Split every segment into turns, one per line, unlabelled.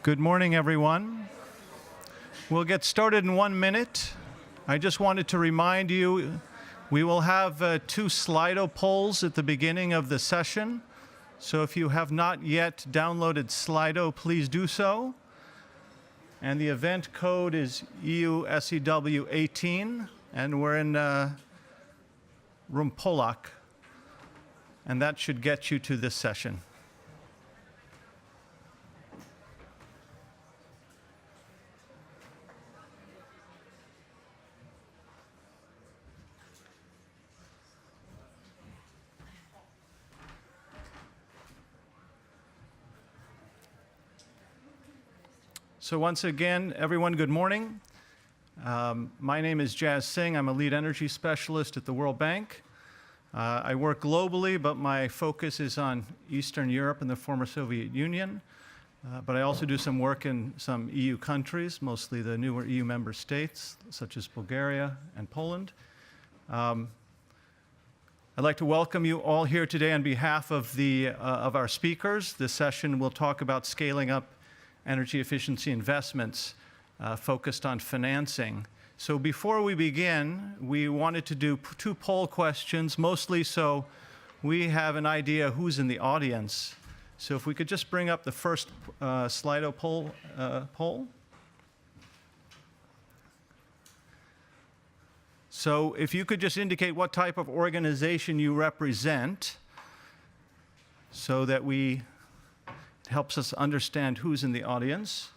Good morning, everyone. We'll get started in 1 minute. I just wanted to remind you, we will have 2 Slido polls at the beginning of the session. So if you have not yet downloaded Slido, please do so. And the event code is EUSEW 18, and we're in room Polak. And that should get you to this session. So once again, everyone, good morning. My name is Jazz Singh. I'm a lead energy specialist at the World Bank. I work globally, but my focus is on Eastern Europe and the former Soviet Union. But I also do some work in some EU countries, mostly the newer EU member states, such as Bulgaria and Poland. I'd like to welcome you all here today on behalf of our speakers. This session will talk about scaling up energy efficiency investments focused on financing. So before we begin, we wanted to do 2 poll questions, mostly so we have an idea who's in the audience. So if we could just bring up the first Slido poll. So if you could just indicate what type of organization you represent so that it helps us understand who's in the audience.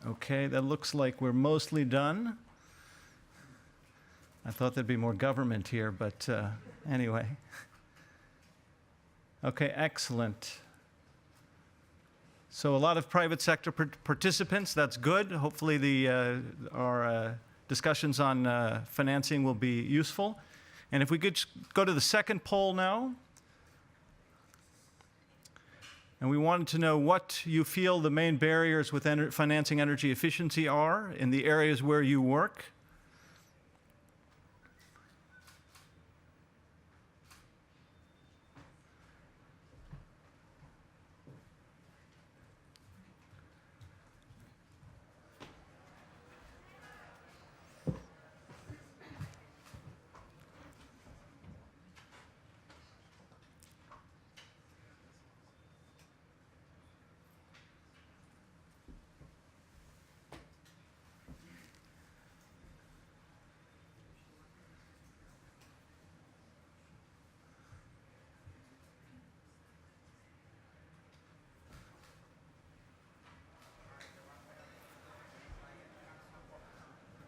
Okay, that looks like we're mostly done. I thought there'd be more government here, but anyway. Okay, excellent. So a lot of private sector participants, that's good. Hopefully our discussions on financing will be useful. And if we could go to the second poll now. And we wanted to know what you feel the main barriers with financing energy efficiency are in the areas where you work.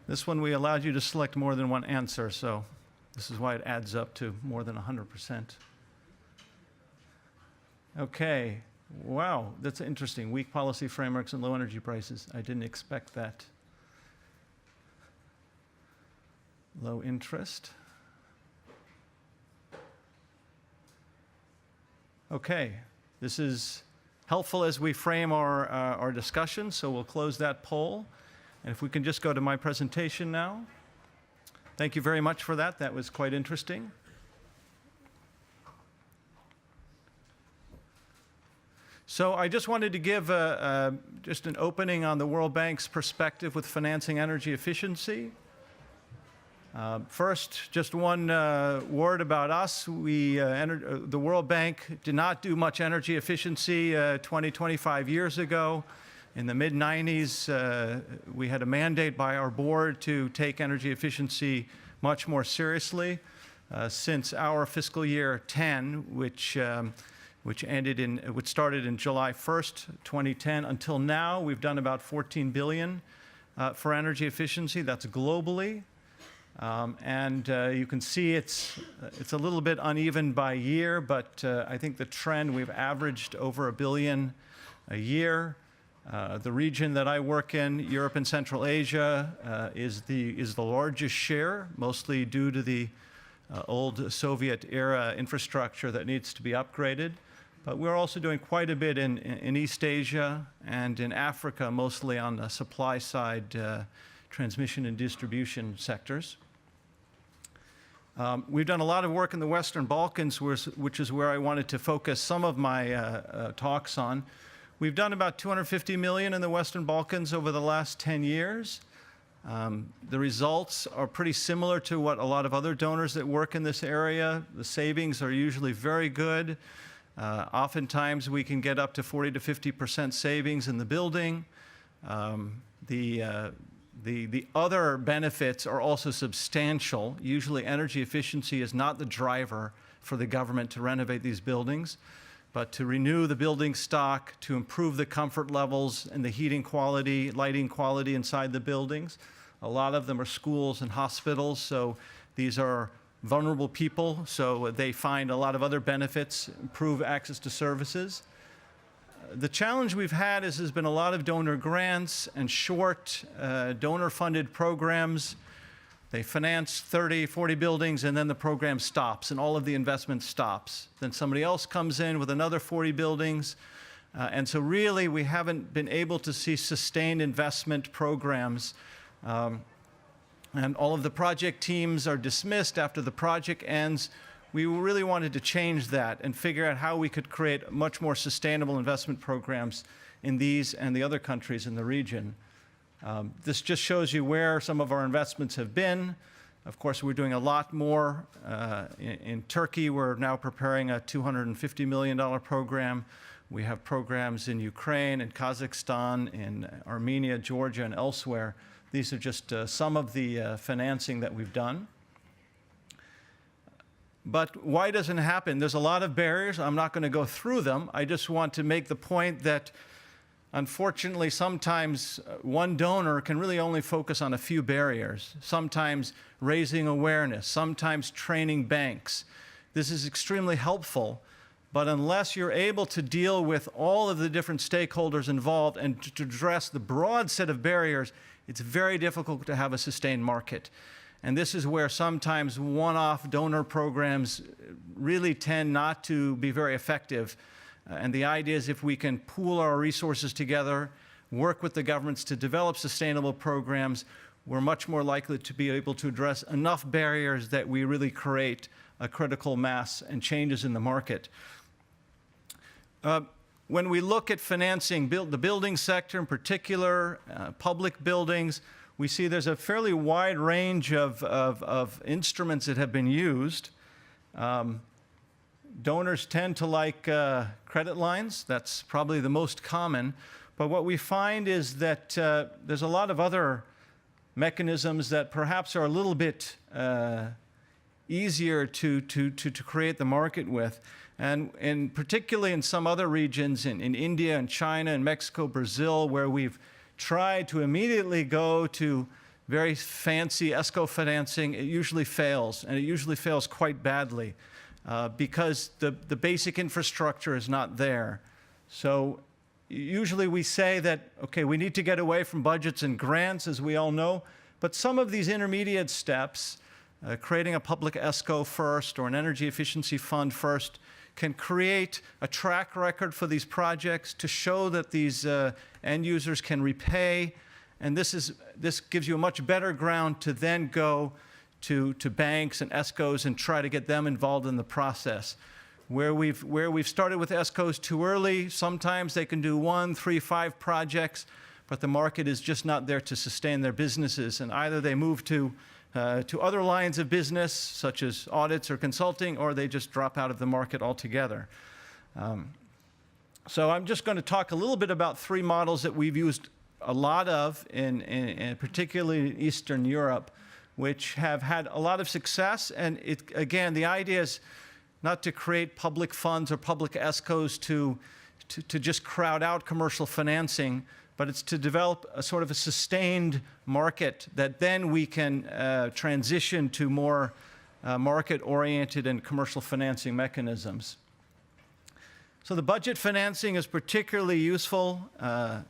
This one, we allowed you to select more than one answer, so this is why it adds up to more than 100%. Okay, wow, that's interesting. Weak policy frameworks and low energy prices. I didn't expect that. Low interest. Okay, this is helpful as we frame our discussion, so we'll close that poll. And if we can just go to my presentation now. Thank you very much for that. That was quite interesting. So I just wanted to give just an opening on the World Bank's perspective with financing energy efficiency. First, just one word about us. The World Bank did not do much energy efficiency 20, 25 years ago. In the mid-90s, we had a mandate by our board to take energy efficiency much more seriously. Since our fiscal year 10, which started in July 1st, 2010, until now, we've done about 14 billion for energy efficiency. That's globally. You can see it's a little bit uneven by year, but I think the trend, we've averaged over $1 billion a year. The region that I work in, Europe and Central Asia, is the largest share, mostly due to the old Soviet-era infrastructure that needs to be upgraded. But we're also doing quite a bit in East Asia and in Africa, mostly on the supply side, transmission and distribution sectors. We've done a lot of work in the Western Balkans, which is where I wanted to focus some of my talks on. We've done about $250 million in the Western Balkans over the last 10 years. The results are pretty similar to what a lot of other donors that work in this area. The savings are usually very good. Oftentimes we can get up to 40 to 50% savings in the building. The other benefits are also substantial. Usually energy efficiency is not the driver for the government to renovate these buildings, but to renew the building stock, to improve the comfort levels and the heating quality, lighting quality inside the buildings. A lot of them are schools and hospitals, so these are vulnerable people, so they find a lot of other benefits, improve access to services. The challenge we've had is there's been a lot of donor grants and short donor-funded programs. They finance 30, 40 buildings, and then the program stops, and all of the investment stops. Then somebody else comes in with another 40 buildings. And so really, we haven't been able to see sustained investment programs. And all of the project teams are dismissed after the project ends. We really wanted to change that and figure out how we could create much more sustainable investment programs in these and the other countries in the region. This just shows you where some of our investments have been. Of course, we're doing a lot more. In Turkey, we're now preparing a $250 million program. We have programs in Ukraine and Kazakhstan, in Armenia, Georgia, and elsewhere. These are just some of the financing that we've done. But why doesn't it happen? There's a lot of barriers. I'm not going to go through them. I just want to make the point that, unfortunately, sometimes one donor can really only focus on a few barriers. Sometimes raising awareness, sometimes training banks. This is extremely helpful, but unless you're able to deal with all of the different stakeholders involved and to address the broad set of barriers, it's very difficult to have a sustained market. And this is where sometimes one-off donor programs really tend not to be very effective. And the idea is if we can pool our resources together, work with the governments to develop sustainable programs, we're much more likely to be able to address enough barriers that we really create a critical mass and changes in the market. When we look at financing the building sector in particular, public buildings, we see there's a fairly wide range of instruments that have been used. Donors tend to like credit lines. That's probably the most common. But what we find is that there's a lot of other mechanisms that perhaps are a little bit easier to create the market with. And particularly in some other regions, in India and China and Mexico, Brazil, where we've tried to immediately go to very fancy ESCO financing, it usually fails, and it usually fails quite badly because the basic infrastructure is not there. So usually we say that, okay, we need to get away from budgets and grants, as we all know, but some of these intermediate steps, creating a public ESCO first or an energy efficiency fund first, can create a track record for these projects to show that these end users can repay. And this gives you a much better ground to then go to banks and ESCOs and try to get them involved in the process. Where we've started with ESCOs too early, sometimes they can do 1, 3, 5 projects, but the market is just not there to sustain their businesses. And either they move to other lines of business, such as audits or consulting, or they just drop out of the market altogether. So I'm just going to talk a little bit about 3 models that we've used a lot of, particularly in Eastern Europe, which have had a lot of success. And again, the idea is not to create public funds or public ESCOs to just crowd out commercial financing, but it's to develop a sort of a sustained market that then we can transition to more market-oriented and commercial financing mechanisms. So the budget financing is particularly useful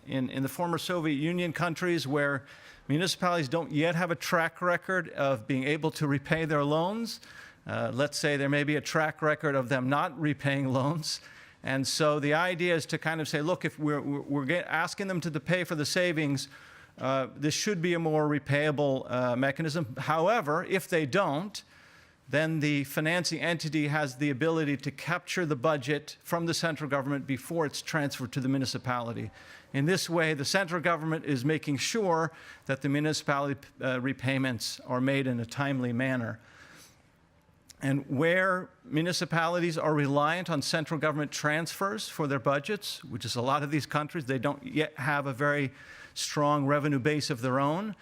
in the former Soviet Union countries where municipalities don't yet have a track record of being able to repay their loans. Let's say there may be a track record of them not repaying loans. And so the idea is to kind of say, look, if we're asking them to pay for the savings, this should be a more repayable mechanism. However, if they don't, then the financing entity has the ability to capture the budget from the central government before it's transferred to the municipality. In this way, the central government is making sure that the municipality repayments are made in a timely manner. And where municipalities are reliant on central government transfers for their budgets, which is a lot of these countries, they don't yet have a very strong revenue base of their own.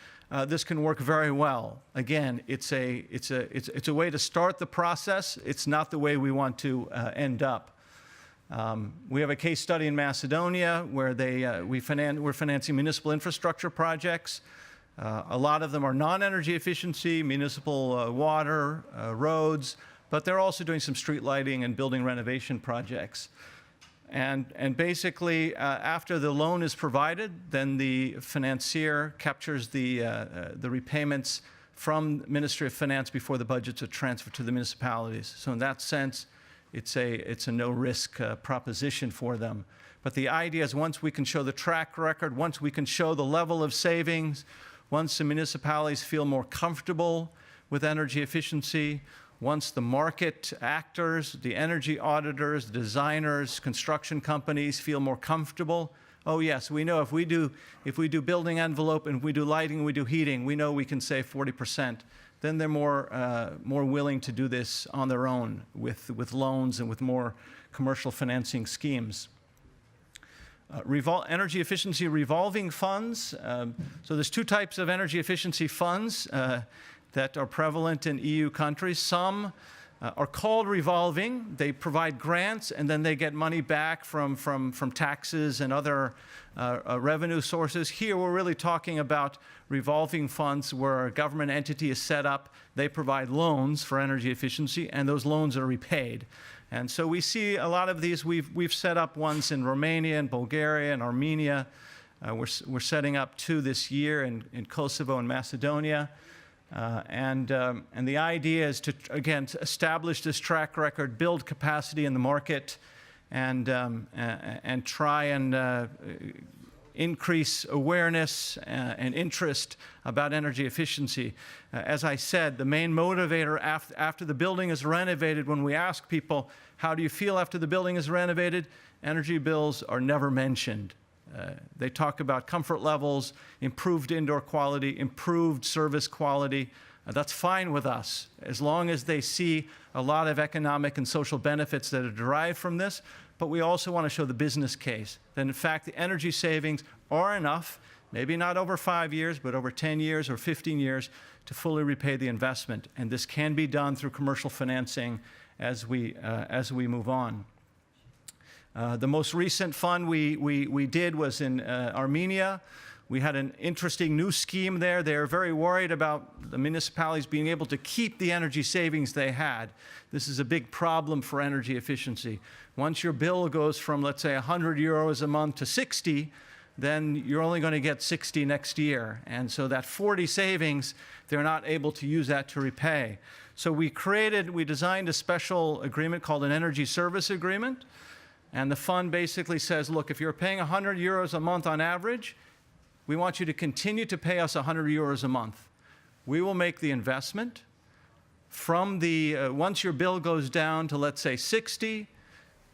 This can work very well. Again, it's a way to start the process. It's not the way we want to end up. We have a case study in Macedonia where we're financing municipal infrastructure projects. A lot of them are non-energy efficiency, municipal water, roads, but they're also doing some street lighting and building renovation projects. And basically, after the loan is provided, then the financier captures the repayments from Ministry of Finance before the budgets are transferred to the municipalities. So in that sense, it's a no-risk proposition for them. But the idea is once we can show the track record, once we can show the level of savings, once the municipalities feel more comfortable with energy efficiency, once the market actors, the energy auditors, designers, construction companies feel more comfortable, oh yes, we know if we do building envelope and we do lighting and we do heating, we know we can save 40%. Then they're more willing to do this on their own with loans and with more commercial financing schemes. Energy efficiency revolving funds. So there's two types of energy efficiency funds that are prevalent in EU countries. Some are called revolving. They provide grants, and then they get money back from taxes and other revenue sources. Here, we're really talking about revolving funds where a government entity is set up. They provide loans for energy efficiency, and those loans are repaid. And so we see a lot of these. We've set up ones in Romania and Bulgaria and Armenia. We're setting up two this year in Kosovo and Macedonia. And the idea is to, again, to establish this track record, build capacity in the market, and try and increase awareness and interest about energy efficiency. As I said, the main motivator after the building is renovated, when we ask people, how do you feel after the building is renovated? Energy bills are never mentioned. They talk about comfort levels, improved indoor quality, improved service quality. That's fine with us, as long as they see a lot of economic and social benefits that are derived from this. But we also want to show the business case, that in fact the energy savings are enough, maybe not over 5 years, but over 10 years or 15 years, to fully repay the investment. And this can be done through commercial financing as we move on. The most recent fund we did was in Armenia. We had an interesting new scheme there. They are very worried about the municipalities being able to keep the energy savings they had. This is a big problem for energy efficiency. Once your bill goes from, let's say, 100 euros a month to 60, then you're only going to get 60 next year. And so that 40 savings, they're not able to use that to repay. So we designed a special agreement called an energy service agreement. And the fund basically says, look, if you're paying 100 euros a month on average, we want you to continue to pay us 100 euros a month. We will make the investment. From once your bill goes down to, let's say, 60,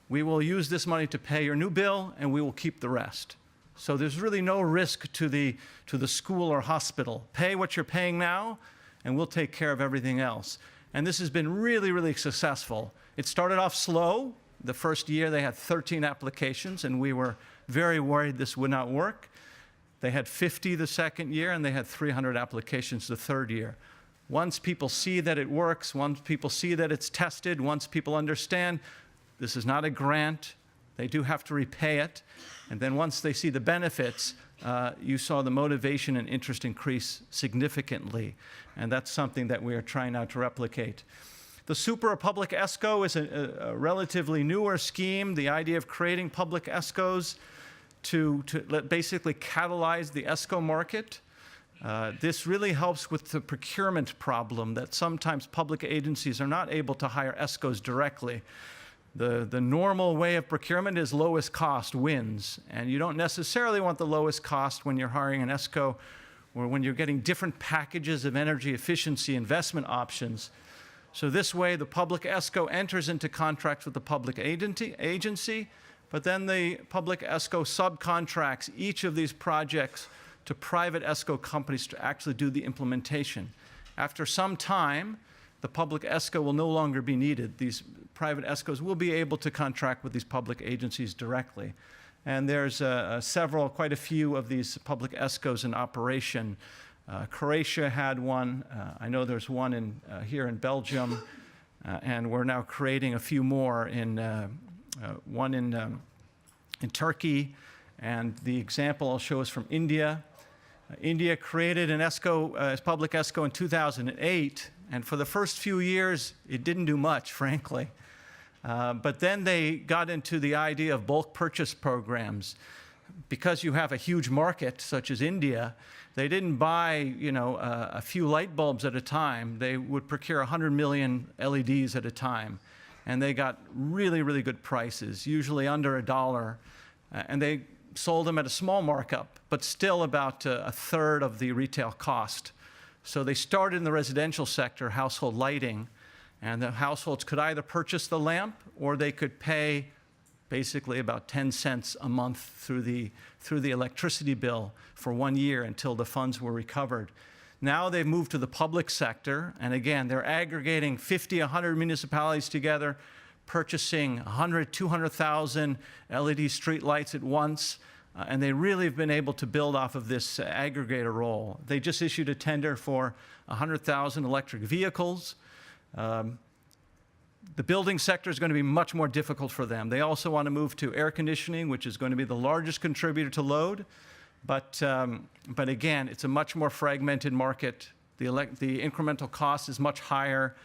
we will use this money to pay your new bill, and we will keep the rest. So there's really no risk to the school or hospital. Pay what you're paying now, and we'll take care of everything else. And this has been really, really successful. It started off slow. The first year, they had 13 applications, and we were very worried this would not work. They had 50 the second year, and they had 300 applications the third year. Once people see that it works, once people see that it's tested, once people understand this is not a grant, they do have to repay it, and then once they see the benefits, you saw the motivation and interest increase significantly. And that's something that we are trying now to replicate. The Super Public ESCO is a relatively newer scheme. The idea of creating public ESCOs to basically catalyze the ESCO market. This really helps with the procurement problem that sometimes public agencies are not able to hire ESCOs directly. The normal way of procurement is lowest cost wins, and you don't necessarily want the lowest cost when you're hiring an ESCO or when you're getting different packages of energy efficiency investment options. So this way, the public ESCO enters into contracts with the public agency, but then the public ESCO subcontracts each of these projects to private ESCO companies to actually do the implementation. After some time, the public ESCO will no longer be needed. These private ESCOs will be able to contract with these public agencies directly. And there's quite a few of these public ESCOs in operation. Croatia had one. I know there's one here in Belgium, and we're now creating a few more. One in Turkey, and the example I'll show is from India. India created an ESCO, public ESCO in 2008, and for the first few years, it didn't do much, frankly. But then they got into the idea of bulk purchase programs. Because you have a huge market, such as India, they didn't buy, a few light bulbs at a time. They would procure 100 million LEDs at a time. And they got really, really good prices, usually under $1. And they sold them at a small markup, but still about a third of the retail cost. So they started in the residential sector, household lighting, and the households could either purchase the lamp or they could pay basically about 10 cents a month through the electricity bill for 1 year until the funds were recovered. Now they've moved to the public sector, and again, they're aggregating 50, 100 municipalities together, purchasing 100, 200,000 LED street lights at once, and they really have been able to build off of this aggregator role. They just issued a tender for 100,000 electric vehicles. The building sector is going to be much more difficult for them. They also want to move to air conditioning, which is going to be the largest contributor to load. But again, it's a much more fragmented market. The incremental cost is much higher.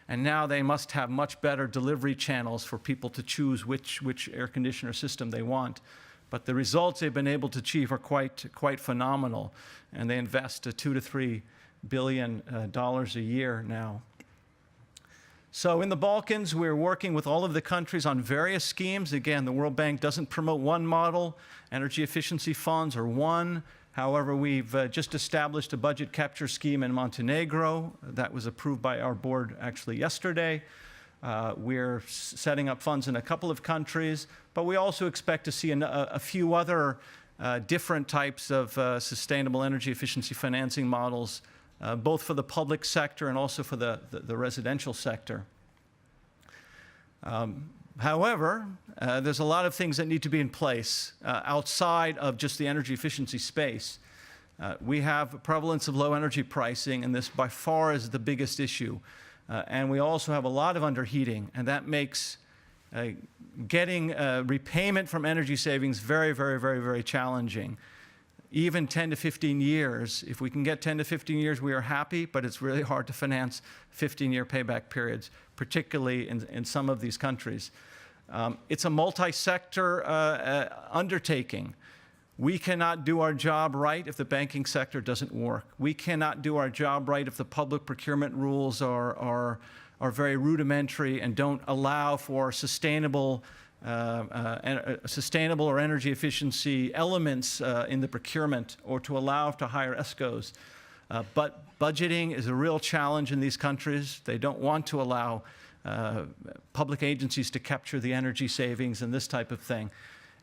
And now they must have much better delivery channels for people to choose which air conditioner system they want. But the results they've been able to achieve are quite phenomenal. And they invest $2 to $3 billion a year now. So in the Balkans, we're working with all of the countries on various schemes. Again, the World Bank doesn't promote one model. Energy efficiency funds are one. However, we've just established a budget capture scheme in Montenegro that was approved by our board actually yesterday. We're setting up funds in a couple of countries, but we also expect to see a few other different types of sustainable energy efficiency financing models, both for the public sector and also for the residential sector. However, there's a lot of things that need to be in place outside of just the energy efficiency space. We have a prevalence of low energy pricing, and this by far is the biggest issue. And we also have a lot of underheating, and that makes getting repayment from energy savings very, very, very, very challenging. Even 10 to 15 years, if we can get 10 to 15 years, we are happy, but it's really hard to finance 15-year payback periods, particularly in some of these countries. It's a multi-sector undertaking. We cannot do our job right if the banking sector doesn't work. We cannot do our job right if the public procurement rules are very rudimentary and don't allow for sustainable or energy efficiency elements in the procurement, or to allow to hire ESCOs. But budgeting is a real challenge in these countries. They don't want to allow public agencies to capture the energy savings and this type of thing.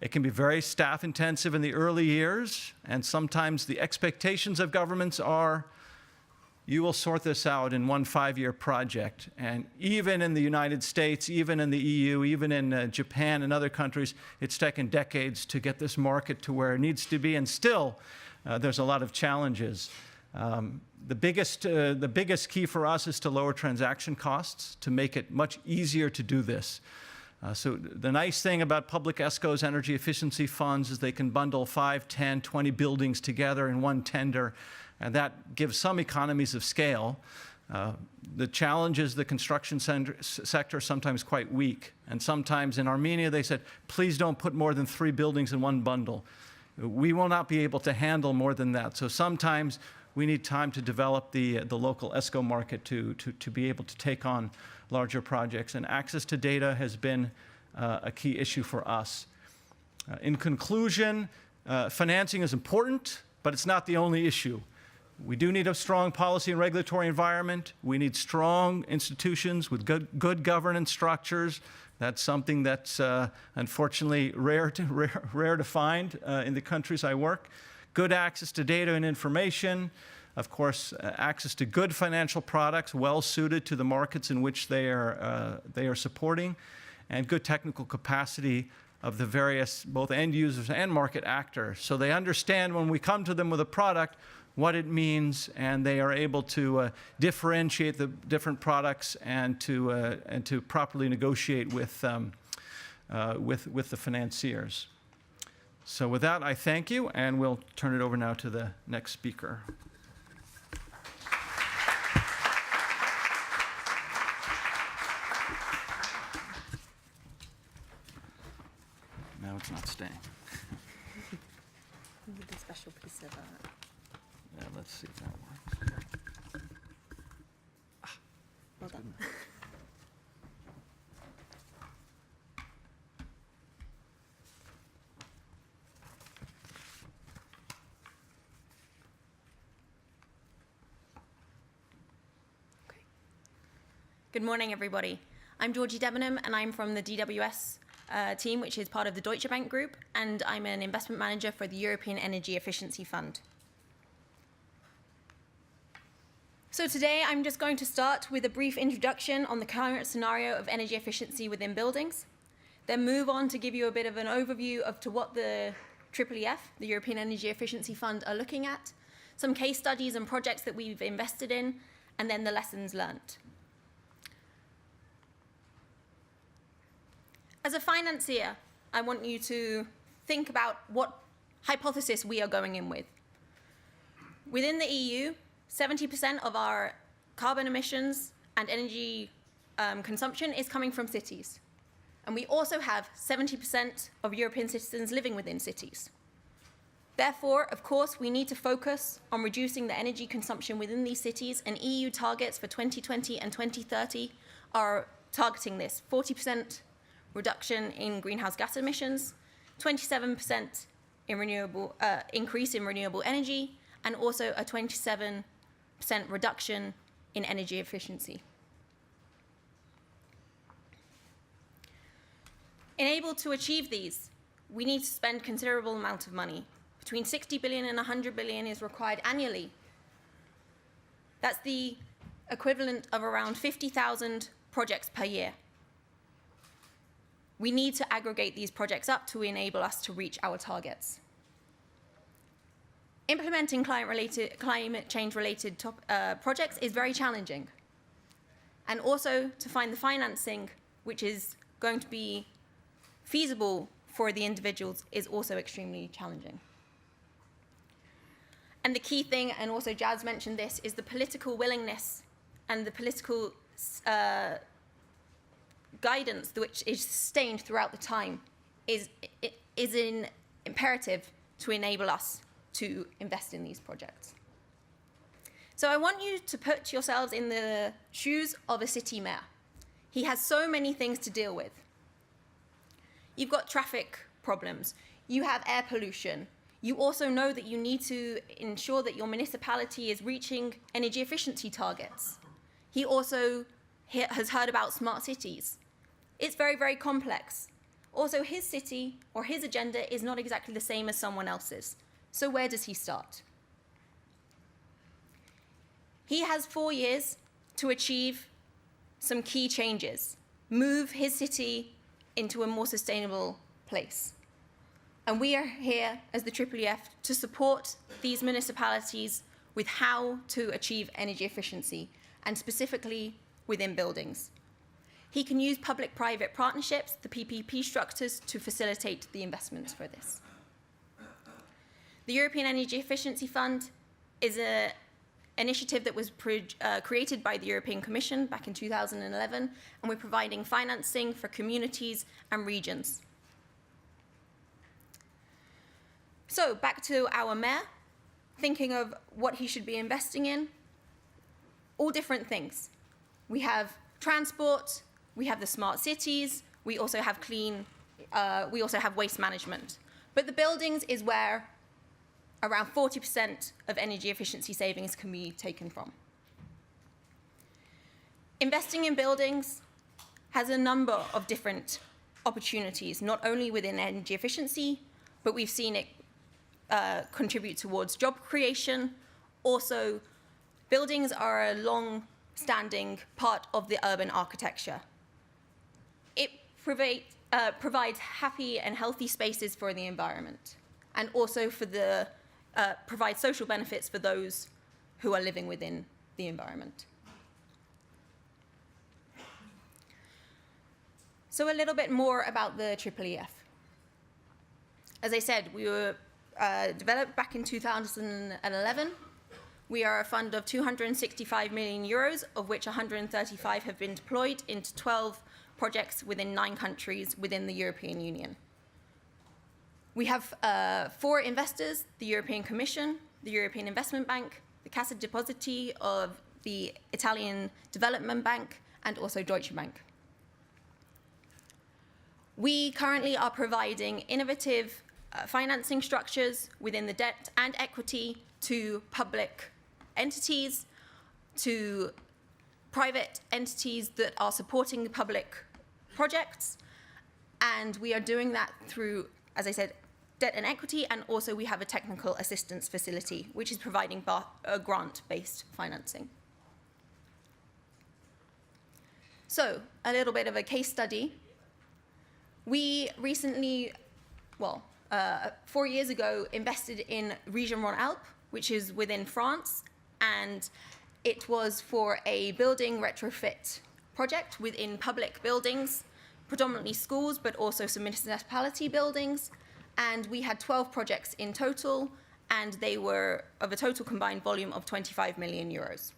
It can be very staff intensive in the early years, and sometimes the expectations of governments are, you will sort this out in one 5-year project. And even in the United States, even in the EU, even in Japan and other countries, it's taken decades to get this market to where it needs to be, and still there's a lot of challenges. The biggest key for us is to lower transaction costs, to make it much easier to do this. So the nice thing about public ESCOs, energy efficiency funds, is they can bundle 5, 10, 20 buildings together in one tender, and that gives some economies of scale. The challenge is the construction sector is sometimes quite weak, and sometimes in Armenia they said, please don't put more than 3 buildings in one bundle. We will not be able to handle more than that. So sometimes we need time to develop the local ESCO market to be able to take on larger projects, and access to data has been a key issue for us. In conclusion, financing is important, but it's not the only issue. We do need a strong policy and regulatory environment. We need strong institutions with good governance structures. That's something that's unfortunately rare to find in the countries I work. Good access to data and information. Of course, access to good financial products, well suited to the markets in which they are supporting, and good technical capacity of the various both end users and market actors, so they understand when we come to them with a product what it means, and they are able to differentiate the different products and to properly negotiate with the financiers. So with that, I thank you, and we'll turn it over now to the next speaker. Now it's not staying.
You need a special piece of
Yeah, let's see if that works.
well done. Good morning, everybody. I'm Georgie Debenham, and I'm from the DWS team, which is part of the Deutsche Bank Group, and I'm an investment manager for the European Energy Efficiency Fund. So today I'm just going to start with a brief introduction on the current scenario of energy efficiency within buildings, then move on to give you a bit of an overview of to what the EEF, the European Energy Efficiency Fund, are looking at, some case studies and projects that we've invested in, and then the lessons learned. As a financier, I want you to think about what hypothesis we are going in with. Within the EU, 70% of our carbon emissions and energy consumption is coming from cities. And we also have 70% of European citizens living within cities. Therefore, of course, we need to focus on reducing the energy consumption within these cities, and EU targets for 2020 and 2030 are targeting this: 40% reduction in greenhouse gas emissions, 27% increase in renewable energy, and also a 27% reduction in energy efficiency. Enabled to achieve these, we need to spend a considerable amount of money. Between 60 billion and 100 billion is required annually. That's the equivalent of around 50,000 projects per year. We need to aggregate these projects up to enable us to reach our targets. Implementing climate change-related projects is very challenging. And also to find the financing which is going to be feasible for the individuals is also extremely challenging. And the key thing, and also Jazz mentioned this, is the political willingness and the political guidance which is sustained throughout the time is imperative to enable us to invest in these projects. So I want you to put yourselves in the shoes of a city mayor. He has so many things to deal with. You've got traffic problems. You have air pollution. You also know that you need to ensure that your municipality is reaching energy efficiency targets. He also has heard about smart cities. It's very, very complex. Also, his city or his agenda is not exactly the same as someone else's. So where does he start? He has 4 years to achieve some key changes, move his city into a more sustainable place. And we are here as the EEF to support these municipalities with how to achieve energy efficiency, and specifically within buildings. he can use public-private partnerships, the PPP structures, to facilitate the investments for this. The European Energy Efficiency Fund is an initiative that was created by the European Commission back in 2011, and we're providing financing for communities and regions. So back to our mayor, thinking of what he should be investing in, all different things. We have transport, we have the smart cities, we also have waste management. But the buildings is where around 40% of energy efficiency savings can be taken from. Investing in buildings has a number of different opportunities, not only within energy efficiency, but we've seen it contribute towards job creation. Also, buildings are a long-standing part of the urban architecture. It provides happy and healthy spaces for the environment, and also for provides social benefits for those who are living within the environment. So a little bit more about the EEF. As I said, we were developed back in 2011. We are a fund of 265 million euros, of which 135 have been deployed into 12 projects within 9 countries within the European Union. We have 4 investors: the European Commission, the European Investment Bank, the Cassa Depositi of the Italian Development Bank, and also Deutsche Bank. We currently are providing innovative financing structures within the debt and equity to public entities, to private entities that are supporting the public projects. And we are doing that through, as I said, debt and equity, and also we have a technical assistance facility, which is providing grant-based financing. So, a little bit of a case study. We recently, 4 years ago, invested in Région Rhône-Alpes, which is within France, and it was for a building retrofit project within public buildings, predominantly schools, but also some municipality buildings. And we had 12 projects in total, and they were of a total combined volume of 25 million euros.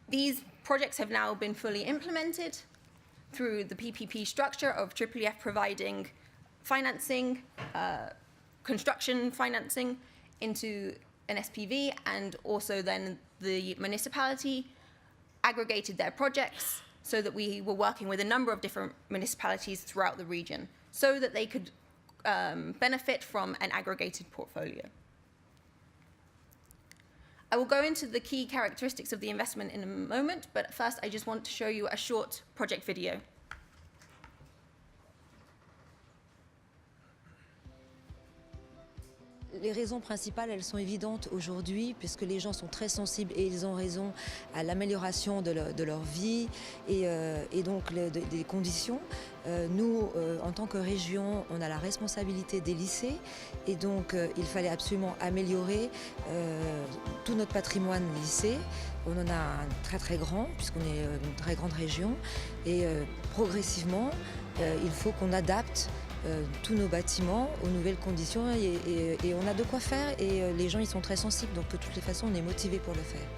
These projects have now been fully implemented through the PPP structure of EEF providing financing, construction financing into an SPV, and also then the municipality aggregated their projects so that we were working with a number of different municipalities throughout the region so that they could benefit from an aggregated portfolio. I will go into the key characteristics of the investment in a moment, but first I just want to show you a short project video.
Les raisons principales, elles sont évidentes aujourd'hui, puisque les gens sont très sensibles, et ils ont raison, à l'amélioration de leur vie et donc des conditions. Nous, en tant que région, on a la responsabilité des lycées, et donc il fallait absolument améliorer tout notre patrimoine lycée. On en a un très très grand, puisqu'on est une très grande région, et progressivement, il faut qu'on adapte tous nos bâtiments aux nouvelles conditions, et on a de quoi faire, et les gens ils sont très sensibles, donc de toutes les façons on est motivés pour le faire.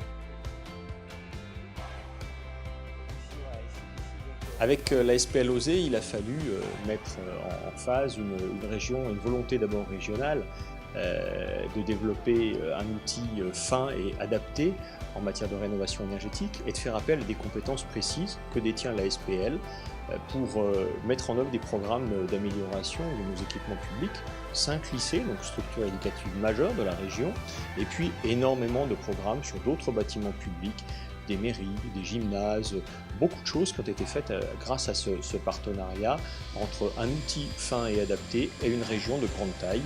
Avec la SPL OSE, il a fallu mettre en phase une région, une volonté d'abord régionale de développer un outil fin et adapté en matière de rénovation énergétique, et de faire appel à des compétences précises que détient la SPL pour mettre en œuvre des programmes d'amélioration de nos équipements publics. 5 lycées, donc structure éducative majeure de la région, et puis énormément de programmes sur d'autres bâtiments publics, des mairies, des gymnases, beaucoup de choses qui ont été faites grâce à ce partenariat entre un outil fin et adapté et une région de grande taille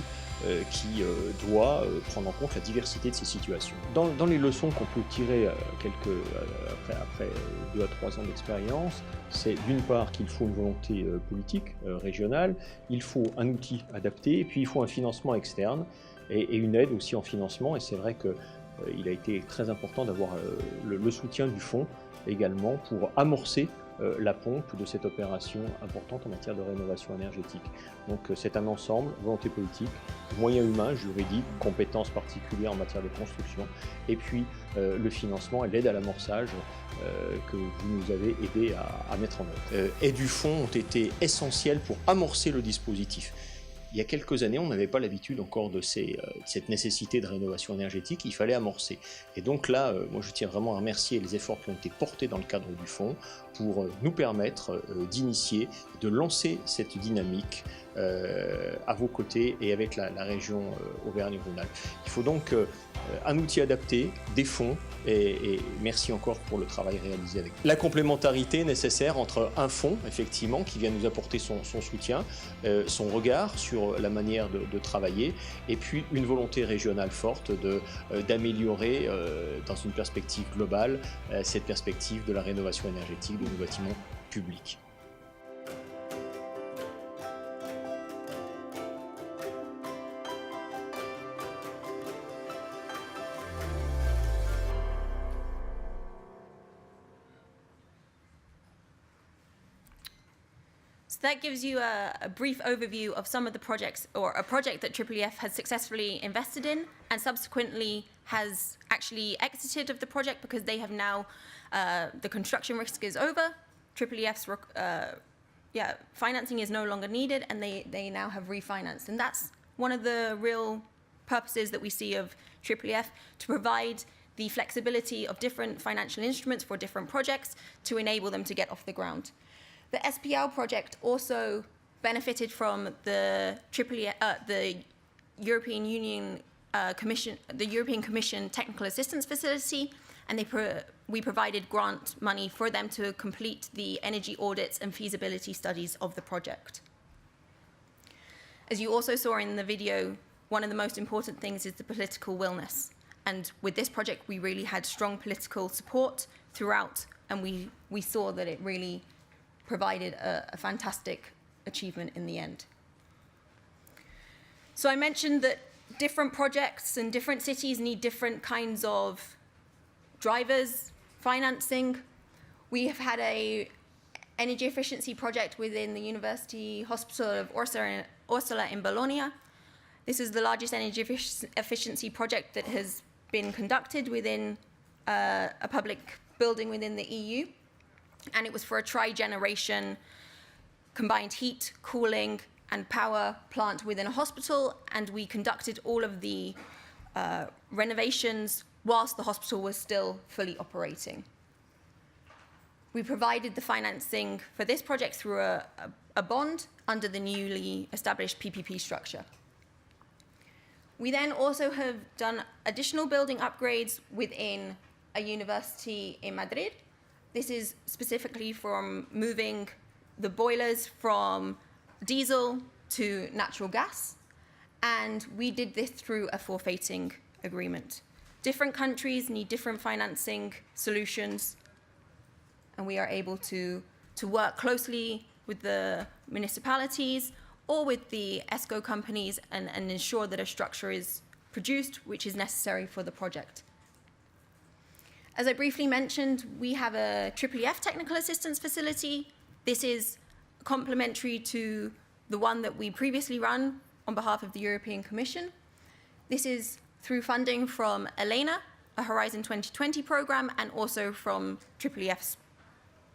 qui doit prendre en compte la diversité de ces situations. Dans les leçons qu'on peut tirer après 2 à 3 ans d'expérience, c'est d'une part qu'il faut une volonté politique régionale, il faut un outil adapté, et puis il faut un financement externe et une aide aussi en financement, et c'est vrai qu'il a été très important d'avoir le soutien du fonds également pour amorcer la pompe de cette opération importante en matière de rénovation énergétique. Donc c'est un ensemble, volonté politique, moyens humains, juridiques, compétences particulières en matière de construction, et puis le financement et l'aide à l'amorçage que vous nous avez aidé à mettre en œuvre. Et du fonds ont été essentiels pour amorcer le dispositif. Il y a quelques années, on n'avait pas l'habitude encore de cette nécessité de rénovation énergétique, il fallait amorcer. Et donc là, moi je tiens vraiment à remercier les efforts qui ont été portés dans le cadre du fonds pour nous permettre d'initier, de lancer cette dynamique à vos côtés et avec la région Auvergne-Rhône-Alpes. Il faut donc un outil adapté, des fonds, et merci encore pour le travail réalisé avec vous. La complémentarité nécessaire entre un fonds, effectivement, qui vient nous apporter son soutien, son regard sur la manière de travailler, et puis une volonté régionale forte d'améliorer dans une perspective globale cette perspective de la rénovation énergétique de nos bâtiments publics.
So that gives you a brief overview of some of the projects, or a project that EEF has successfully invested in and subsequently has actually exited of the project because they have now, the construction risk is over, EEF's financing is no longer needed, and they now have refinanced. And that's one of the real purposes that we see of EEF, to provide the flexibility of different financial instruments for different projects to enable them to get off the ground. The SPL project also benefited from the European Union Commission, the European Commission Technical Assistance Facility, and we provided grant money for them to complete the energy audits and feasibility studies of the project. As you also saw in the video, one of the most important things is the political willness. And with this project, we really had strong political support throughout, and we saw that it really provided a fantastic achievement in the end. So I mentioned that different projects and different cities need different kinds of drivers, financing. We have had an energy efficiency project within the University Hospital of Ursula in Bologna. This is the largest energy efficiency project that has been conducted within a public building within the EU. And it was for a tri-generation combined heat, cooling, and power plant within a hospital, and we conducted all of the renovations whilst the hospital was still fully operating. We provided the financing for this project through a bond under the newly established PPP structure. We then also have done additional building upgrades within a university in Madrid. This is specifically from moving the boilers from diesel to natural gas, and we did this through a forfeiting agreement. Different countries need different financing solutions, and we are able to work closely with the municipalities or with the ESCO companies and ensure that a structure is produced which is necessary for the project. As I briefly mentioned, we have a EEF technical assistance facility. This is complementary to the one that we previously run on behalf of the European Commission. This is through funding from ELENA, a Horizon 2020 program, and also from EEF's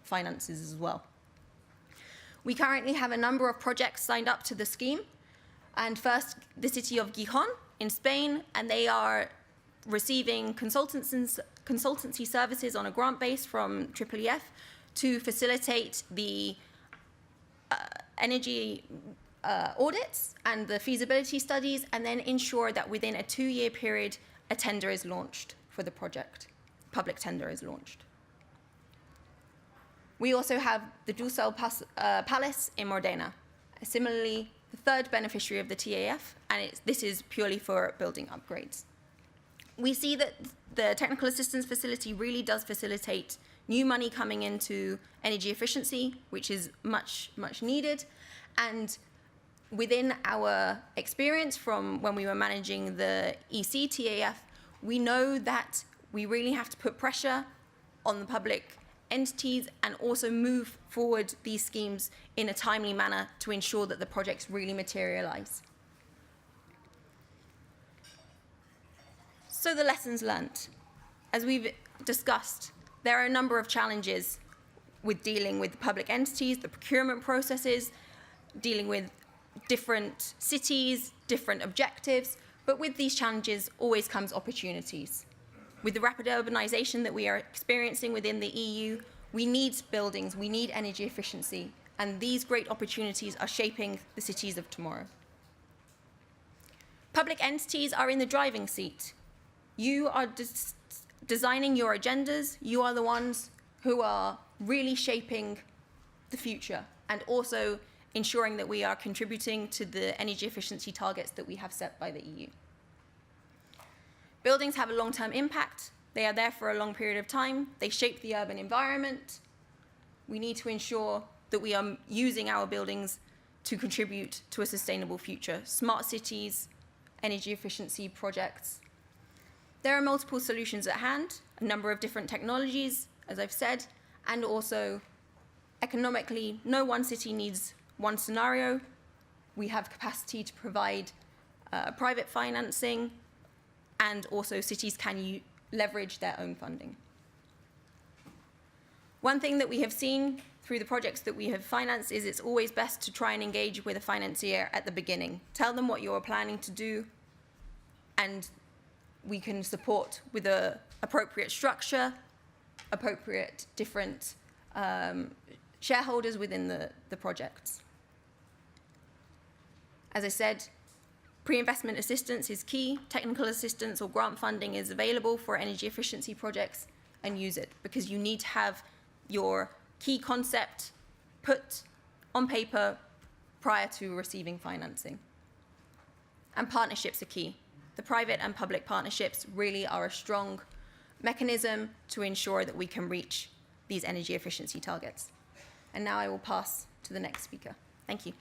finances as well. We currently have a number of projects signed up to the scheme. And first, the city of Gijón in Spain, and they are receiving consultancy services on a grant base from EEF to facilitate the energy audits and the feasibility studies, and then ensure that within a 2-year period, a tender is launched for the project. Public tender is launched. We also have the Dussel Palace in Modena, similarly the third beneficiary of the TAF, and this is purely for building upgrades. We see that the technical assistance facility really does facilitate new money coming into energy efficiency, which is much, much needed. And within our experience from when we were managing the EC TAF, we know that we really have to put pressure on the public entities and also move forward these schemes in a timely manner to ensure that the projects really materialize. So the lessons learnt. As we've discussed, there are a number of challenges with dealing with public entities, the procurement processes, dealing with different cities, different objectives, but with these challenges always comes opportunities. With the rapid urbanization that we are experiencing within the EU, we need buildings, we need energy efficiency, and these great opportunities are shaping the cities of tomorrow. Public entities are in the driving seat. You are designing your agendas, you are the ones who are really shaping the future and also ensuring that we are contributing to the energy efficiency targets that we have set by the EU. Buildings have a long-term impact. They are there for a long period of time. They shape the urban environment. We need to ensure that we are using our buildings to contribute to a sustainable future. Smart cities, energy efficiency projects. There are multiple solutions at hand, a number of different technologies, as I've said, and also economically, no one city needs one scenario. We have capacity to provide private financing, and also cities can leverage their own funding. One thing that we have seen through the projects that we have financed is it's always best to try and engage with a financier at the beginning. Tell them what you're planning to do, and we can support with an appropriate structure, appropriate different shareholders within the projects. As I said, pre-investment assistance is key. Technical assistance or grant funding is available for energy efficiency projects, and use it because you need to have your key concept put on paper prior to receiving financing. And partnerships are key. The private and public partnerships really are a strong mechanism to ensure that we can reach these energy efficiency targets. And now I will pass to the next speaker. Thank you.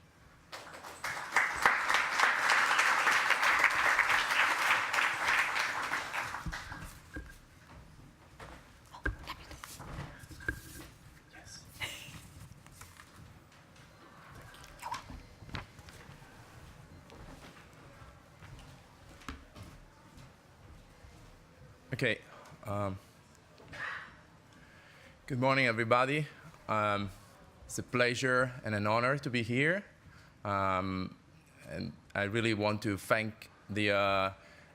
Okay. Good morning, everybody. It's a pleasure and an honor to be here. And I really want to thank the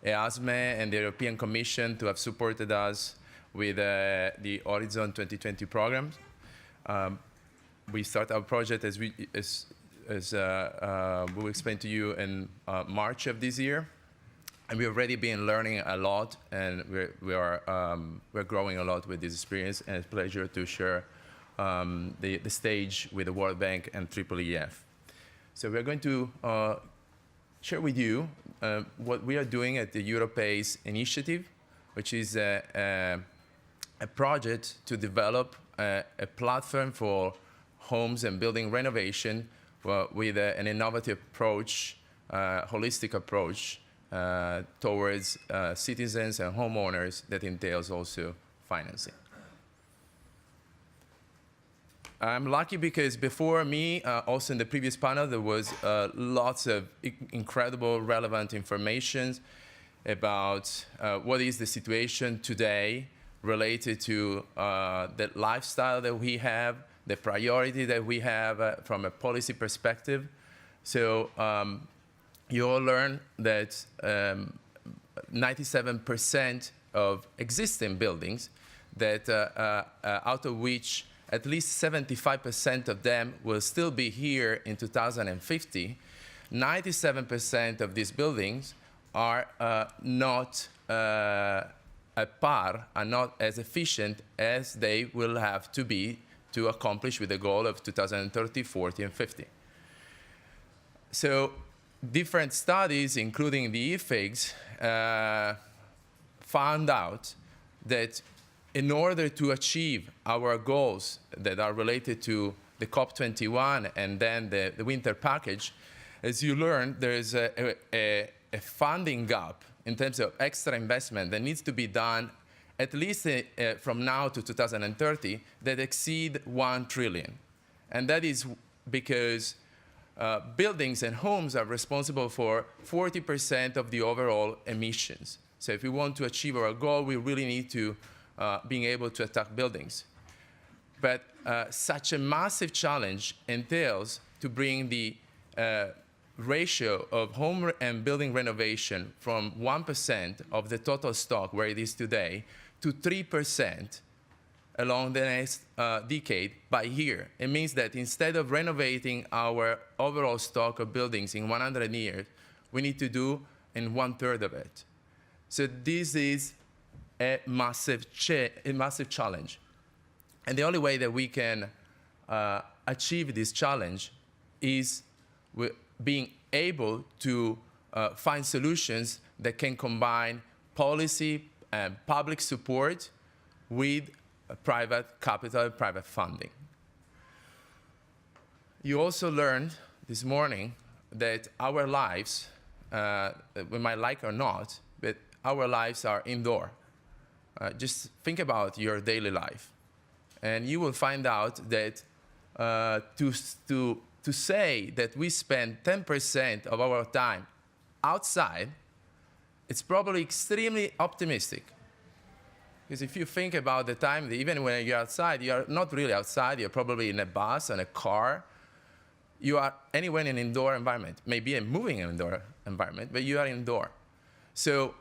EASME and the European Commission to have supported us with the Horizon 2020 program. We start our project, as we will explain to you, in March of this year. And we've already been learning a lot, and we're growing a lot with this experience, and it's a pleasure to share the stage with the World Bank and EEF. So we're going to share with you what we are doing at the Europace initiative, which is a project to develop a platform for homes and building renovation with an innovative approach, holistic approach, towards citizens and homeowners that entails also financing. I'm lucky because before me, also in the previous panel, there was lots of incredible relevant information about what is the situation today related to the lifestyle that we have, the priority that we have from a policy perspective. So you all learn that 97% of existing buildings, that out of which at least 75% of them will still be here in 2050, 97% of these buildings are not at par, are not as efficient as they will have to be to accomplish with the goal of 2030, 40, and 50. So different studies, including the EFIGS, found out that in order to achieve our goals that are related to the COP21 and then the winter package, as you learned, there is a funding gap in terms of extra investment that needs to be done at least from now to 2030, that exceed 1 trillion. And that is because buildings and homes are responsible for 40% of the overall emissions. So if we want to achieve our goal, we really need to being able to attack buildings. But such a massive challenge entails to bring the ratio of home and building renovation from 1% of the total stock, where it is today, to 3% along the next decade by year. It means that instead of renovating our overall stock of buildings in 100 years, we need to do in 1/3 of it. So this is a massive challenge. And the only way that we can achieve this challenge is being able to find solutions that can combine policy and public support with private capital, private funding. You also learned this morning that our lives, we might like or not, but our lives are indoor. Just think about your daily life. And you will find out that to say that we spend 10% of our time outside, it's probably extremely optimistic. Because if you think about the time, even when you're outside, you're not really outside, you're probably in a bus, in a car. You are anywhere in an indoor environment, maybe a moving indoor environment, but you are indoor. So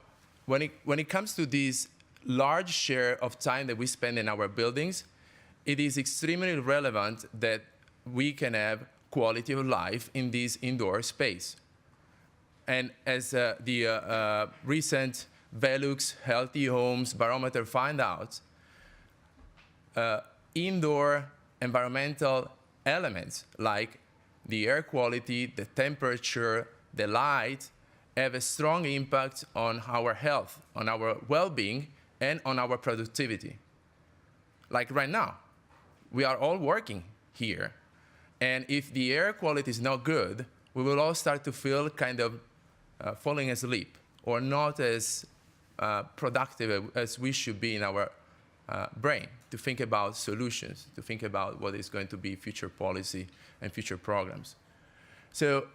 when it comes to this large share of time that we spend in our buildings, it is extremely relevant that we can have quality of life in this indoor space. And as the recent Velux Healthy Homes Barometer find out, indoor environmental elements like the air quality, the temperature, the light, have a strong impact on our health, on our well-being, and on our productivity. Like right now, we are all working here. And if the air quality is not good, we will all start to feel kind of falling asleep or not as productive as we should be in our brain to think about solutions, to think about what is going to be future policy and future programs. So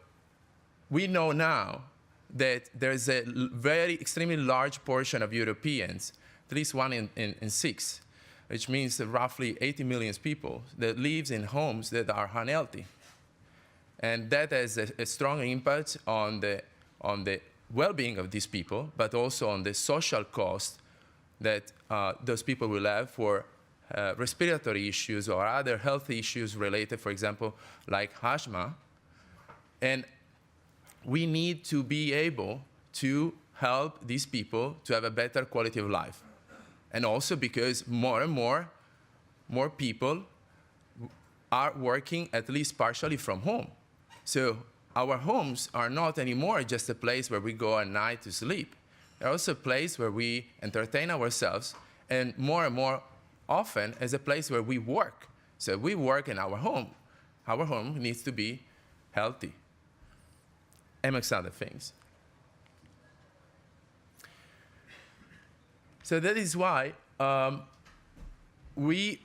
we know now that there's a very extremely large portion of Europeans, at least 1 in 6, which means that roughly 80 million people that lives in homes that are unhealthy. And that has a strong impact on the well-being of these people, but also on the social cost that those people will have for respiratory issues or other health issues related, for example, like asthma. And we need to be able to help these people to have a better quality of life. And also because more and more people are working at least partially from home. So our homes are not anymore just a place where we go at night to sleep. They're also a place where we entertain ourselves, and more often as a place where we work. So we work in our home. Our home needs to be healthy, amongst other things. So that is why we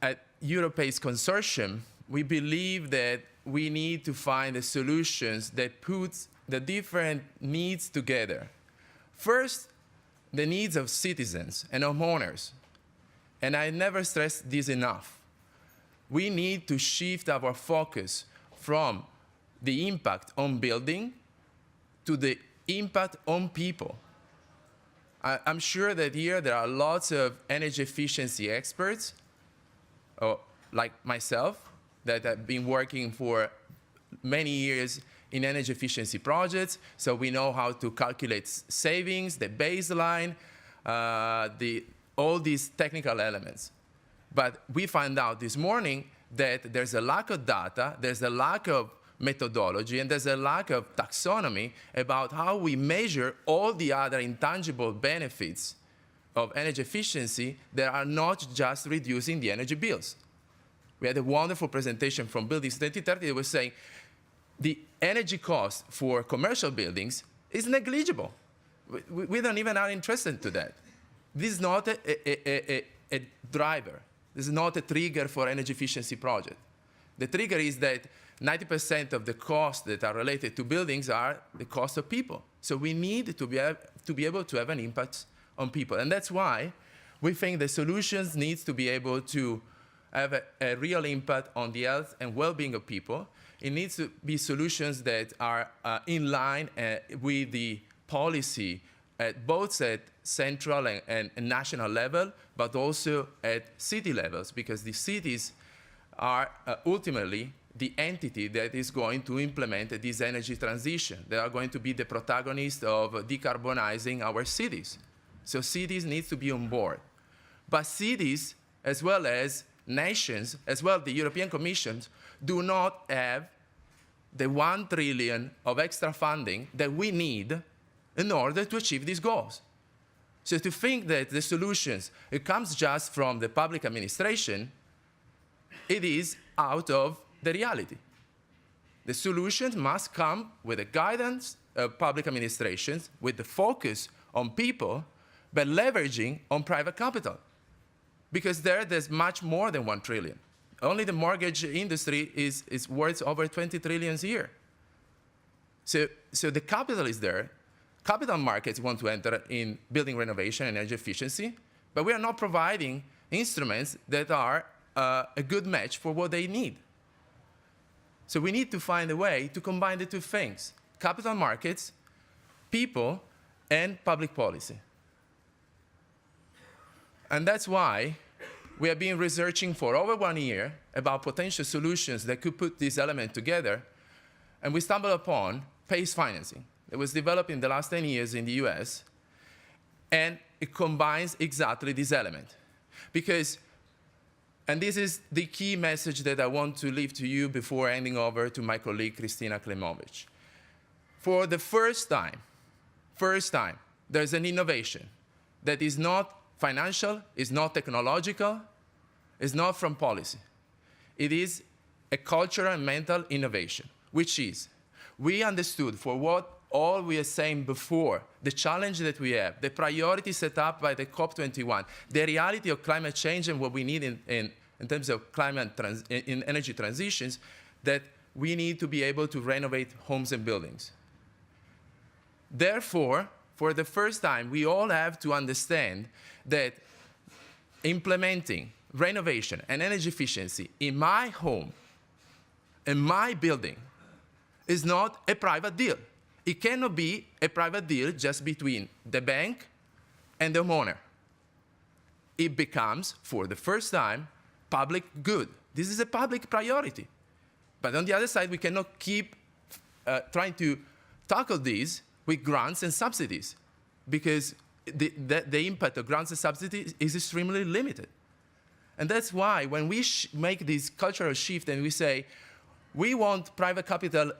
at Europace Consortium, we believe that we need to find the solutions that put the different needs together. First, the needs of citizens and homeowners. And I never stress this enough. We need to shift our focus from the impact on building to the impact on people. I'm sure that here there are lots of energy efficiency experts, like myself, that have been working for many years in energy efficiency projects, so we know how to calculate savings, the baseline, all these technical elements. But we found out this morning that there's a lack of data, there's a lack of methodology, and there's a lack of taxonomy about how we measure all the other intangible benefits of energy efficiency that are not just reducing the energy bills. We had a wonderful presentation from Buildings 2030 that was saying the energy cost for commercial buildings is negligible. We don't even are interested to that. This is not a driver. This is not a trigger for energy efficiency project. The trigger is that 90% of the costs that are related to buildings are the cost of people. So we need to be able to have an impact on people. And that's why we think the solutions need to be able to have a real impact on the health and well-being of people. It needs to be solutions that are in line with the policy at both at central and national level, but also at city levels, because the cities are ultimately the entity that is going to implement this energy transition. They are going to be the protagonists of decarbonizing our cities. So cities need to be on board. But cities, as well as nations, as well the European Commission, do not have the 1 trillion of extra funding that we need in order to achieve these goals. So to think that the solutions, it comes just from the public administration, it is out of the reality. The solutions must come with the guidance of public administrations, with the focus on people, but leveraging on private capital. Because there's much more than 1 trillion. Only the mortgage industry is worth over 20 trillion a year. So the capital is there. Capital markets want to enter in building renovation and energy efficiency, but we are not providing instruments that are a good match for what they need. So we need to find a way to combine the two things: capital markets, people, and public policy. And that's why we have been researching for over 1 year about potential solutions that could put this element together, and we stumbled upon PACE financing. It was developed in the last 10 years in the US, and it combines exactly this element. Because, and this is the key message that I want to leave to you before handing over to my colleague, Kristina Klemovic. For the first time, there's an innovation that is not financial, is not technological, is not from policy. It is a cultural and mental innovation, which is, we understood for what all we are saying before, the challenge that we have, the priority set up by the COP21, the reality of climate change and what we need in terms of in energy transitions, that we need to be able to renovate homes and buildings. Therefore, for the first time, we all have to understand that implementing renovation and energy efficiency in my home, in my building, is not a private deal. It cannot be a private deal just between the bank and the homeowner. It becomes, for the first time, public good. This is a public priority. But on the other side, we cannot keep trying to tackle these with grants and subsidies, because the impact of grants and subsidies is extremely limited. And that's why when we make this cultural shift and we say, we want private capital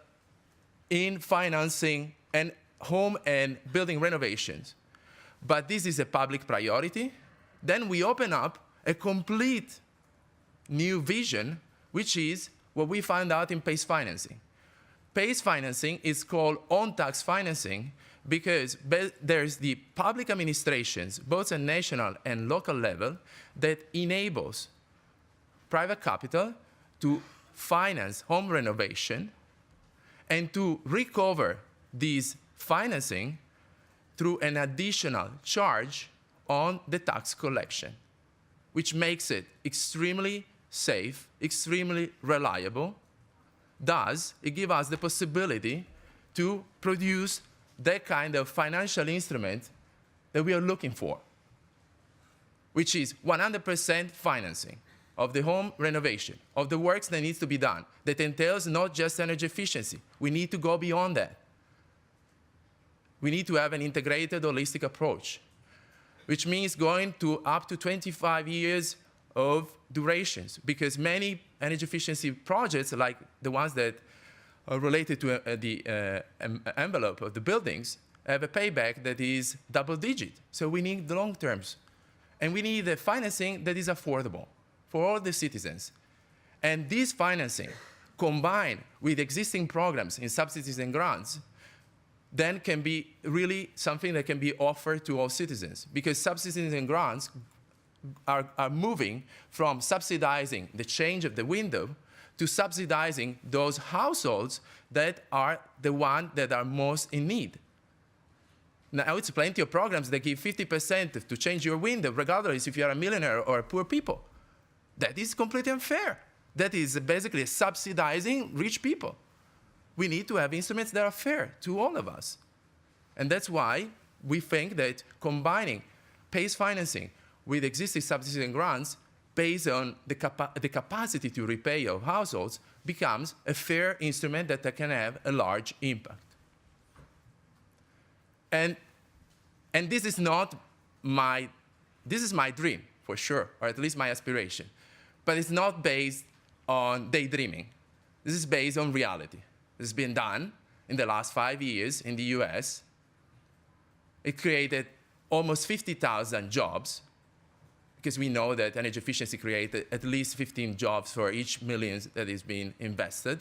in financing and home and building renovations, but this is a public priority, then we open up a complete new vision, which is what we found out in PACE financing. PACE financing is called on-tax financing because there's the public administrations, both at national and local level, that enables private capital to finance home renovation and to recover this financing through an additional charge on the tax collection, which makes it extremely safe, extremely reliable. Thus, it gives us the possibility to produce that kind of financial instrument that we are looking for, which is 100% financing of the home renovation, of the works that needs to be done, that entails not just energy efficiency. We need to go beyond that. We need to have an integrated, holistic approach, which means going to up to 25 years of durations, because many energy efficiency projects, like the ones that are related to the envelope of the buildings, have a payback that is double-digit. So we need the long terms. And we need the financing that is affordable for all the citizens. And this financing, combined with existing programs in subsidies and grants, then can be really something that can be offered to all citizens, because subsidies and grants are moving from subsidizing the change of the window to subsidizing those households that are the ones that are most in need. Now, it's plenty of programs that give 50% to change your window, regardless if you are a millionaire or a poor people. That is completely unfair. That is basically subsidizing rich people. We need to have instruments that are fair to all of us. And that's why we think that combining PACE financing with existing subsidies and grants based on the capacity to repay of households becomes a fair instrument that can have a large impact. And this is not this is my dream, for sure, or at least my aspiration. But it's not based on daydreaming. This is based on reality. This has been done in the last 5 years in the US. It created almost 50,000 jobs, because we know that energy efficiency created at least 15 jobs for each million that is being invested.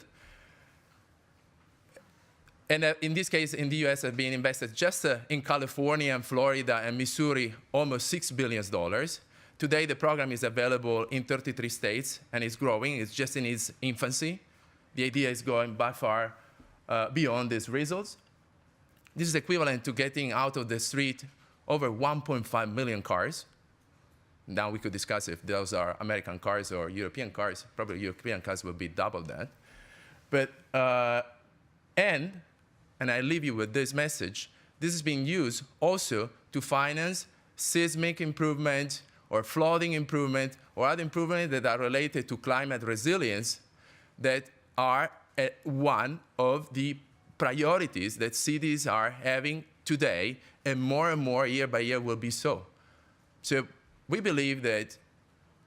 And in this case, in the US, have been invested just in California and Florida and Missouri, almost $6 billion. Today, the program is available in 33 states, and it's growing. It's just in its infancy. The idea is going by far beyond these results. This is equivalent to getting out of the street over 1.5 million cars. Now we could discuss if those are American cars or European cars. Probably European cars will be double that. But, and I leave you with this message, this is being used also to finance seismic improvement or flooding improvement or other improvements that are related to climate resilience that are one of the priorities that cities are having today, and more year by year will be so. So we believe that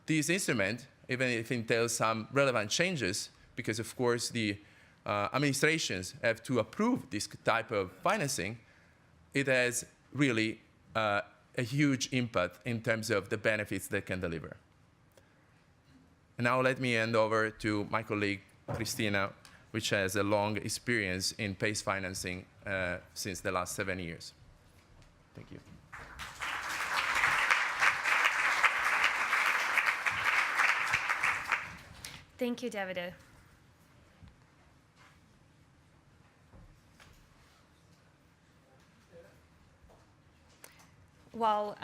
this instrument, even if it entails some relevant changes, because of course the administrations have to approve this type of financing, it has really a huge impact in terms of the benefits they can deliver. And now let me hand over to my colleague, Christina, which has a long experience in PACE financing since the last 7 years. Thank you.
Thank you, Davide. Well,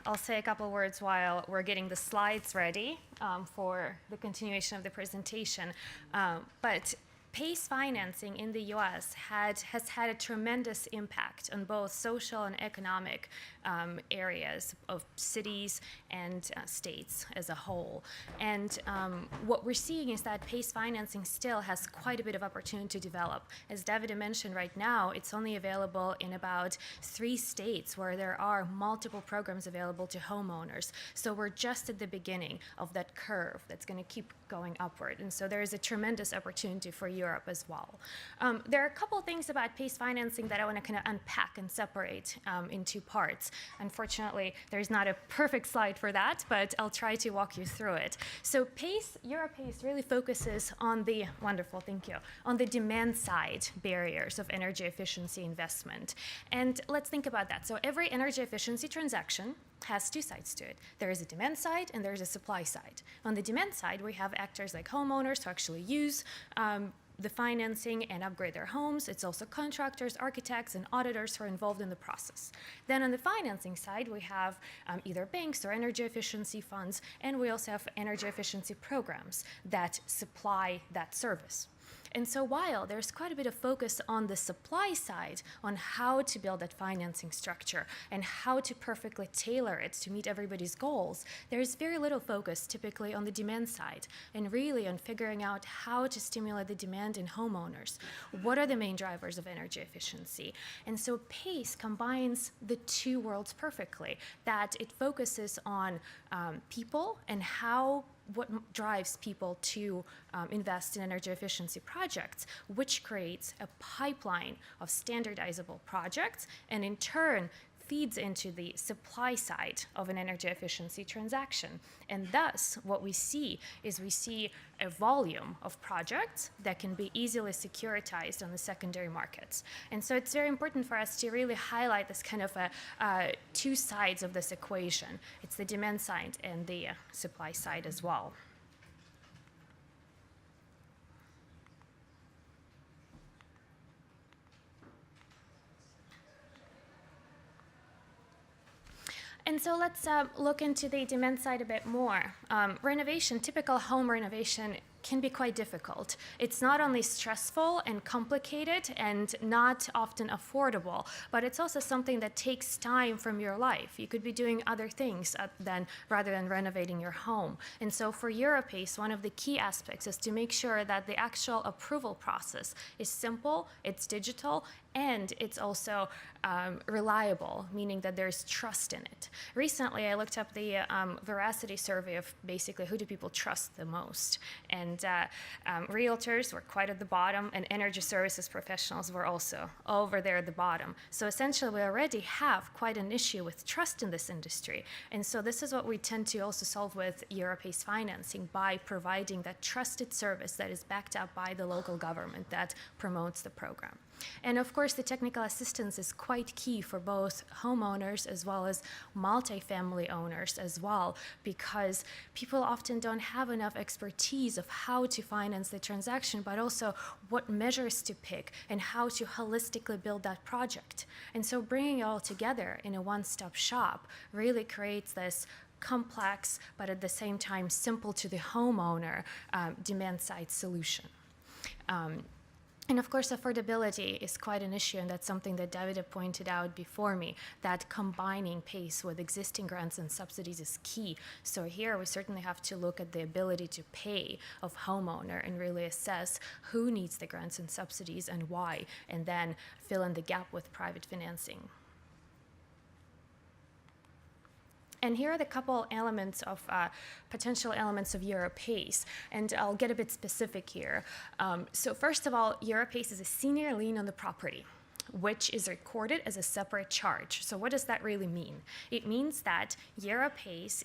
I'll say a couple words while we're getting the slides ready for the continuation of the presentation. But PACE financing in the US has had a tremendous impact on both social and economic areas of cities and states as a whole. And what we're seeing is that PACE financing still has quite a bit of opportunity to develop. As Davide mentioned, right now, it's only available in about 3 states where there are multiple programs available to homeowners. So we're just at the beginning of that curve that's going to keep going upward. And so there is a tremendous opportunity for Europe as well. There are a couple things about PACE financing that I want to kind of unpack and separate in 2 parts. Unfortunately, there's not a perfect slide for that, but I'll try to walk you through it. So PACE, EuroPACE really focuses on the, wonderful, thank you, on the demand side barriers of energy efficiency investment. And let's think about that. So every energy efficiency transaction has 2 sides to it. There is a demand side and there is a supply side. On the demand side, we have actors like homeowners who actually use the financing and upgrade their homes. It's also contractors, architects, and auditors who are involved in the process. Then on the financing side, we have either banks or energy efficiency funds, and we also have energy efficiency programs that supply that service. And so while there's quite a bit of focus on the supply side on how to build that financing structure and how to perfectly tailor it to meet everybody's goals, there's very little focus typically on the demand side and really on figuring out how to stimulate the demand in homeowners. What are the main drivers of energy efficiency? And so PACE combines the 2 worlds perfectly, that it focuses on people and what drives people to invest in energy efficiency projects, which creates a pipeline of standardizable projects and in turn feeds into the supply side of an energy efficiency transaction. And thus, what we see is we see a volume of projects that can be easily securitized on the secondary markets. And so it's very important for us to really highlight this kind of two sides of this equation. It's the demand side and the supply side as well. And so let's look into the demand side a bit more. Renovation, typical home renovation, can be quite difficult. It's not only stressful and complicated and not often affordable, but it's also something that takes time from your life. You could be doing other things rather than renovating your home. And so for Europace, one of the key aspects is to make sure that the actual approval process is simple, it's digital, and it's also reliable, meaning that there's trust in it. Recently, I looked up the veracity survey of basically who do people trust the most. And realtors were quite at the bottom, and energy services professionals were also over there at the bottom. So essentially, we already have quite an issue with trust in this industry. And so this is what we tend to also solve with Europace financing by providing that trusted service that is backed up by the local government that promotes the program. And of course, the technical assistance is quite key for both homeowners as well as multifamily owners as well, because people often don't have enough expertise of how to finance the transaction, but also what measures to pick and how to holistically build that project. And so bringing it all together in a one-stop shop really creates this complex, but at the same time simple to the homeowner demand-side solution. And of course, affordability is quite an issue, and that's something that Davide pointed out before me, that combining PACE with existing grants and subsidies is key. So here we certainly have to look at the ability to pay of homeowner and really assess who needs the grants and subsidies and why, and then fill in the gap with private financing. And here are the couple elements of potential elements of Europace, and I'll get a bit specific here. So first of all, Europace is a senior lien on the property, which is recorded as a separate charge. So what does that really mean? It means that Europace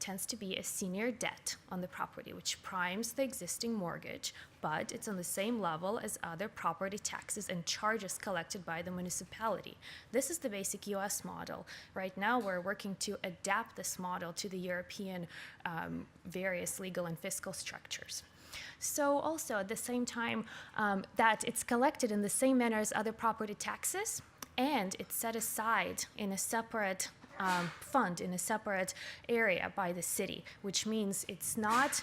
tends to be a senior debt on the property, which primes the existing mortgage, but it's on the same level as other property taxes and charges collected by the municipality. This is the basic US model. Right now, we're working to adapt this model to the European various legal and fiscal structures. So also at the same time that it's collected in the same manner as other property taxes, and it's set aside in a separate fund, in a separate area by the city, which means it's not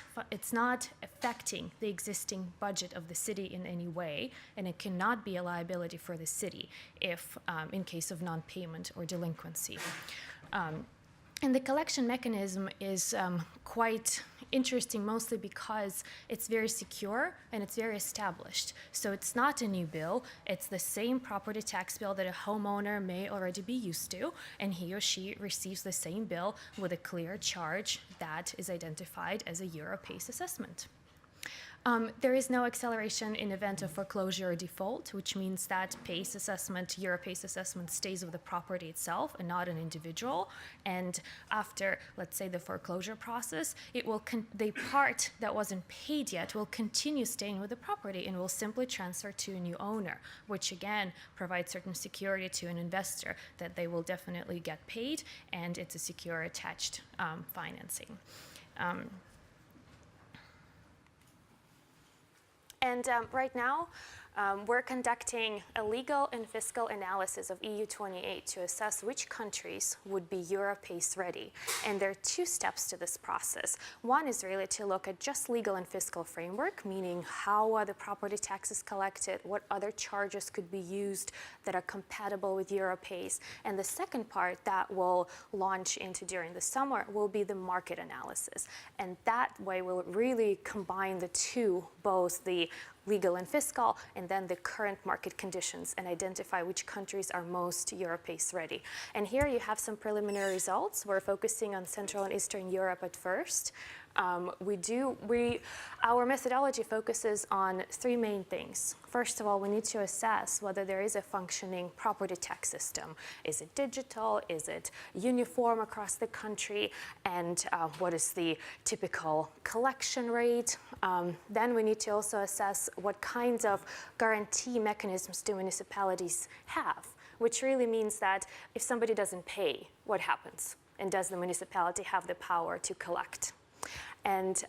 affecting the existing budget of the city in any way, and it cannot be a liability for the city if in case of non-payment or delinquency. And the collection mechanism is quite interesting, mostly because it's very secure and it's very established. So it's not a new bill, it's the same property tax bill that a homeowner may already be used to, and he or she receives the same bill with a clear charge that is identified as a Europace assessment. There is no acceleration in event of foreclosure or default, which means that PACE assessment, Europace assessment, stays with the property itself and not an individual. And after, let's say, the foreclosure process, the part that wasn't paid yet will continue staying with the property and will simply transfer to a new owner, which again provides certain security to an investor that they will definitely get paid, and it's a secure attached financing. And right now, we're conducting a legal and fiscal analysis of EU28 to assess which countries would be Europace ready. And there are two steps to this process. One is really to look at just legal and fiscal framework, meaning how are the property taxes collected, what other charges could be used that are compatible with Europace. And the second part that we'll launch into during the summer will be the market analysis. And that way we'll really combine the two, both the legal and fiscal, and then the current market conditions, and identify which countries are most Europace ready. And here you have some preliminary results. We're focusing on Central and Eastern Europe at first. Our methodology focuses on three main things. First of all, we need to assess whether there is a functioning property tax system. Is it digital? Is it uniform across the country? And what is the typical collection rate? Then we need to also assess what kinds of guarantee mechanisms do municipalities have, which really means that if somebody doesn't pay, what happens? And does the municipality have the power to collect? And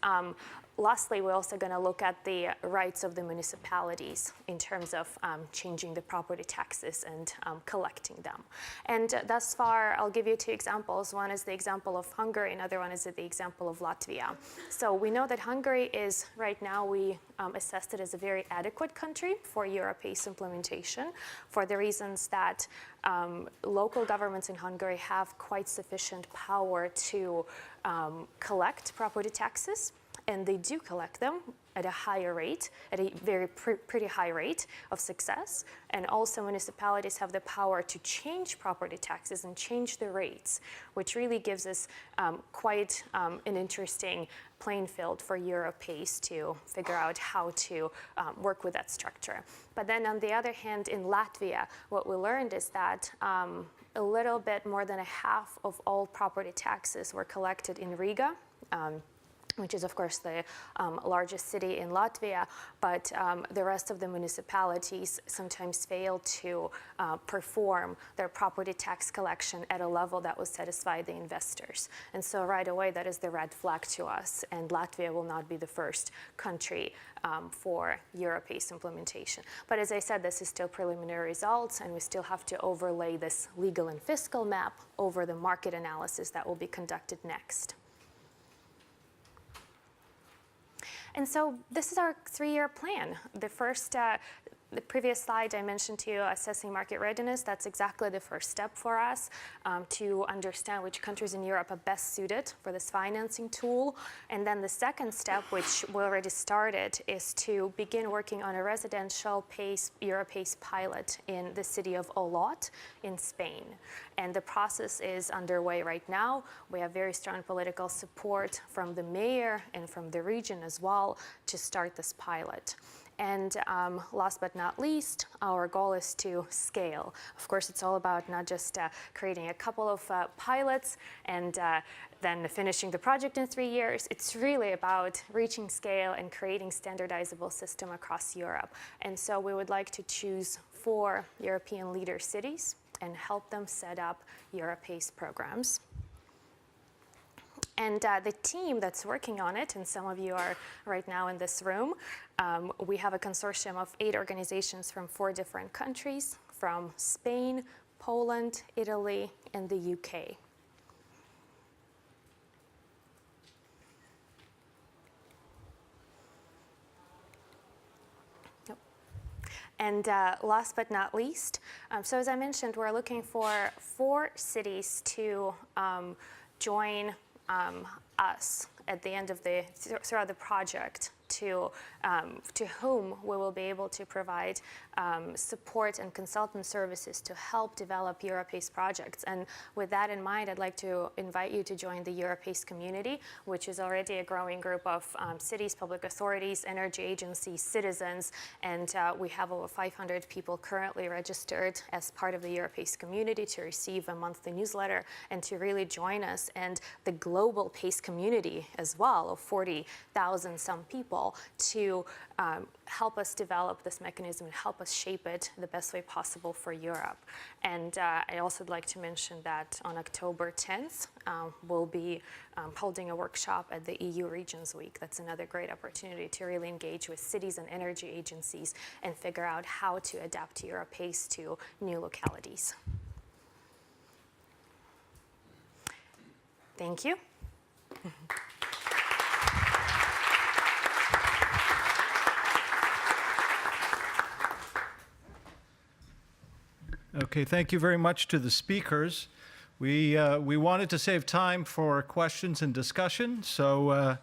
lastly, we're also going to look at the rights of the municipalities in terms of changing the property taxes and collecting them. And thus far, I'll give you two examples. One is the example of Hungary, another one is the example of Latvia. So we know that Hungary is, right now, we assessed it as a very adequate country for Euro-PACE implementation for the reasons that local governments in Hungary have quite sufficient power to collect property taxes, and they do collect them at a higher rate, at a very pretty high rate of success. And also municipalities have the power to change property taxes and change the rates, which really gives us quite an interesting playing field for Euro-PACE to figure out how to work with that structure. But then on the other hand, in Latvia, what we learned is that a little bit more than a half of all property taxes were collected in Riga, which is, of course, the largest city in Latvia, but the rest of the municipalities sometimes fail to perform their property tax collection at a level that will satisfy the investors. And so right away, that is the red flag to us, and Latvia will not be the first country for Euro-PACE implementation. But as I said, this is still preliminary results, and we still have to overlay this legal and fiscal map over the market analysis that will be conducted next. And so this is our 3-year plan. The previous slide I mentioned to you, assessing market readiness, that's exactly the first step for us to understand which countries in Europe are best suited for this financing tool. And then the second step, which we already started, is to begin working on a residential Euro-PACE pilot in the city of Olot in Spain. And the process is underway right now. We have very strong political support from the mayor and from the region as well to start this pilot. And last but not least, our goal is to scale. Of course, it's all about not just creating a couple of pilots and then finishing the project in 3 years. It's really about reaching scale and creating standardizable system across Europe. And so we would like to choose 4 European leader cities and help them set up Euro-PACE programs. And the team that's working on it, and some of you are right now in this room, we have a consortium of 8 organizations from 4 different countries, from Spain, Poland, Italy, and the UK. And last but not least, so as I mentioned, we're looking for 4 cities to join us at the end of throughout the project, to whom we will be able to provide support and consultant services to help develop Euro-PACE projects. And with that in mind, I'd like to invite you to join the Euro-PACE community, which is already a growing group of cities, public authorities, energy agencies, citizens, and we have over 500 people currently registered as part of the Euro-PACE community to receive a monthly newsletter and to really join us, and the global PACE community as well of 40,000 some people, to help us develop this mechanism and help us shape it the best way possible for Europe. And I also would like to mention that on October 10th, we'll be holding a workshop at the EU Regions Week. That's another great opportunity to really engage with cities and energy agencies and figure out how to adapt Euro-PACE to new localities. Thank you.
Okay, thank you very much to the speakers. We wanted to save time for questions and discussion, so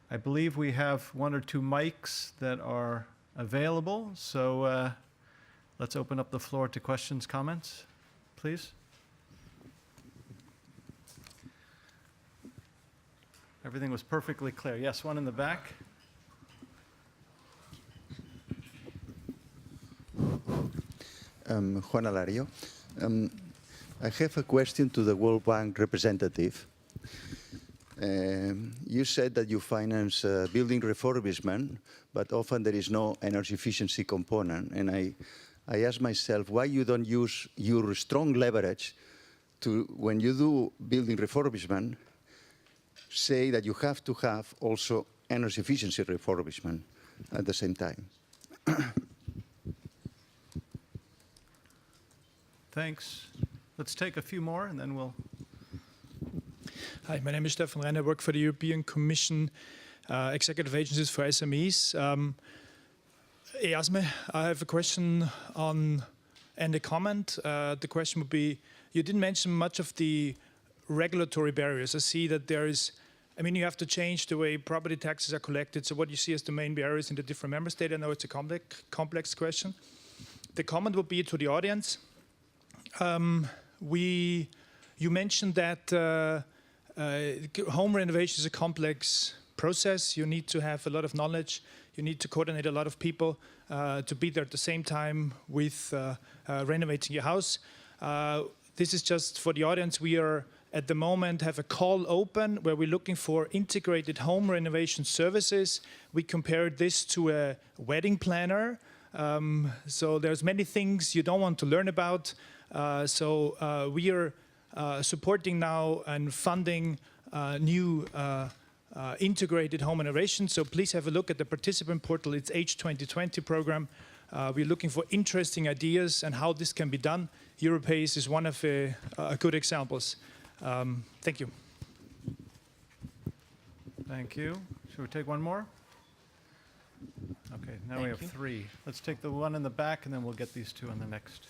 I believe we have 1 or 2 mics that are available. So let's open up the floor to questions, comments, please. Everything was perfectly clear. Yes, one in the back.
Juan Alario. I have a question to the World Bank representative. You said that you finance building refurbishment, but often there is no energy efficiency component. And I ask myself why you don't use your strong leverage to, when you do building refurbishment, say that you have to have also energy efficiency refurbishment at the same time.
Thanks. Let's take a few more and then we'll.
Hi, my name is Stefan Renner. I work for the European Commission Executive Agencies for SMEs. EASME, I have a question on and a comment. The question would be, you didn't mention much of the regulatory barriers. I see that there is, I mean, you have to change the way property taxes are collected. So what do you see as the main barriers in the different member states? I know it's a complex question. The comment would be to the audience. You mentioned that home renovation is a complex process. You need to have a lot of knowledge. You need to coordinate a lot of people to be there at the same time with renovating your house. This is just for the audience. We are at the moment have a call open where we're looking for integrated home renovation services. We compared this to a wedding planner. So there's many things you don't want to learn about. So we are supporting now and funding new integrated home renovation. So please have a look at the participant portal. It's H2020 program. We're looking for interesting ideas and how this can be done. Europace is one of good examples. Thank you.
Thank you. Should we take one more? Okay, now we have three. Let's take the one in the back and then we'll get these two in the next.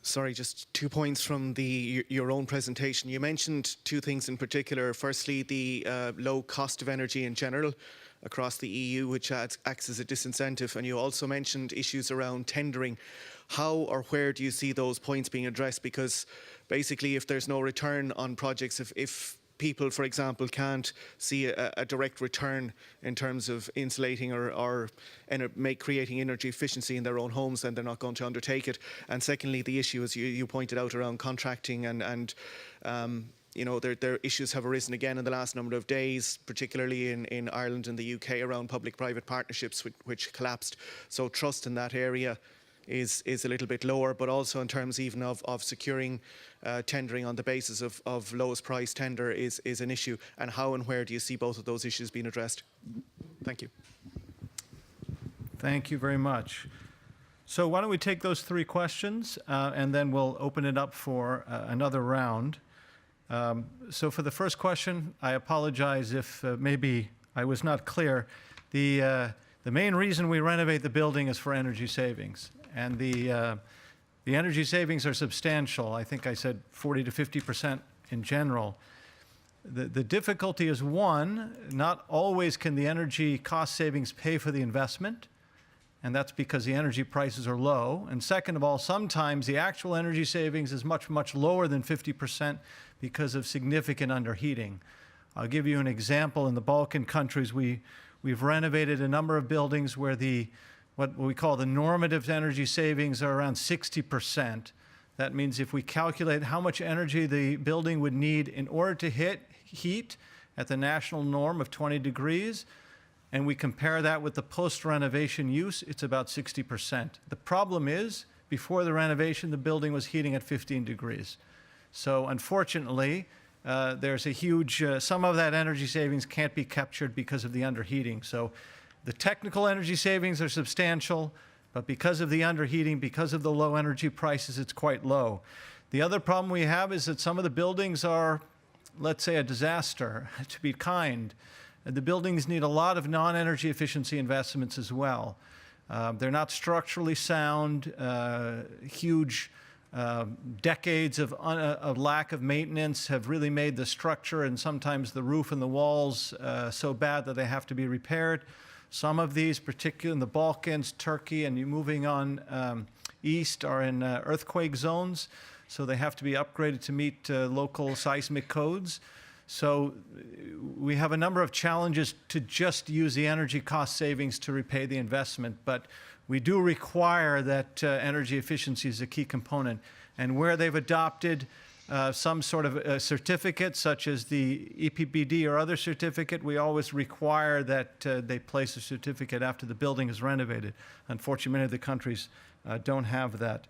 Sorry, just 2 points from your own presentation. You mentioned two things in particular. Firstly, the low cost of energy in general across the EU, which acts as a disincentive. And you also mentioned issues around tendering. How or where do you see those points being addressed? Because basically, if there's no return on projects, if people, for example, can't see a direct return in terms of insulating or creating energy efficiency in their own homes, then they're not going to undertake it. And secondly, the issue, as you pointed out, around contracting and you know, their issues have arisen again in the last number of days, particularly in Ireland and the UK, around public-private partnerships which collapsed. So trust in that area is a little bit lower, but also in terms even of securing tendering on the basis of lowest price tender is an issue. And how and where do you see both of those issues being addressed? Thank you.
Thank you very much. So why don't we take those three questions and then we'll open it up for another round. So for the first question, I apologize if maybe I was not clear. The main reason we renovate the building is for energy savings. And the energy savings are substantial. I think I said 40 to 50% in general. The difficulty is, one, not always can the energy cost savings pay for the investment, and that's because the energy prices are low. And second of all, sometimes the actual energy savings is much, much lower than 50% because of significant underheating. I'll give you an example. In the Balkan countries, we've renovated a number of buildings where what we call the normative energy savings are around 60%. That means if we calculate how much energy the building would need in order to hit heat at the national norm of 20 degrees, and we compare that with the post-renovation use, it's about 60%. The problem is, before the renovation, the building was heating at 15 degrees. So unfortunately, there's a huge, some of that energy savings can't be captured because of the underheating. So the technical energy savings are substantial, but because of the underheating, because of the low energy prices, it's quite low. The other problem we have is that some of the buildings are, let's say, a disaster, to be kind. The buildings need a lot of non-energy efficiency investments as well. They're not structurally sound, huge decades of lack of maintenance have really made the structure and sometimes the roof and the walls so bad that they have to be repaired. Some of these, particularly in the Balkans, Turkey, and you moving on east, are in earthquake zones, so they have to be upgraded to meet local seismic codes. So we have a number of challenges to just use the energy cost savings to repay the investment, but we do require that energy efficiency is a key component. And where they've adopted some sort of a certificate, such as the EPBD or other certificate, we always require that they place a certificate after the building is renovated. Unfortunately, many of the countries don't have that.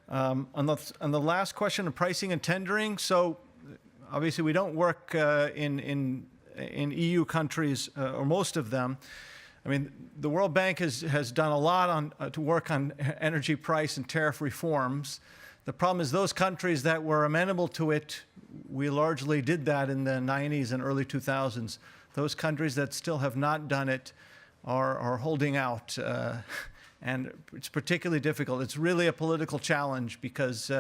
On the last question of pricing and tendering, so obviously we don't work in EU countries, or most of them. I mean, the World Bank has done a lot to work on energy price and tariff reforms. The problem is those countries that were amenable to it, we largely did that in the 90s and early 2000s. Those countries that still have not done it are holding out. And it's particularly difficult. It's really a political challenge because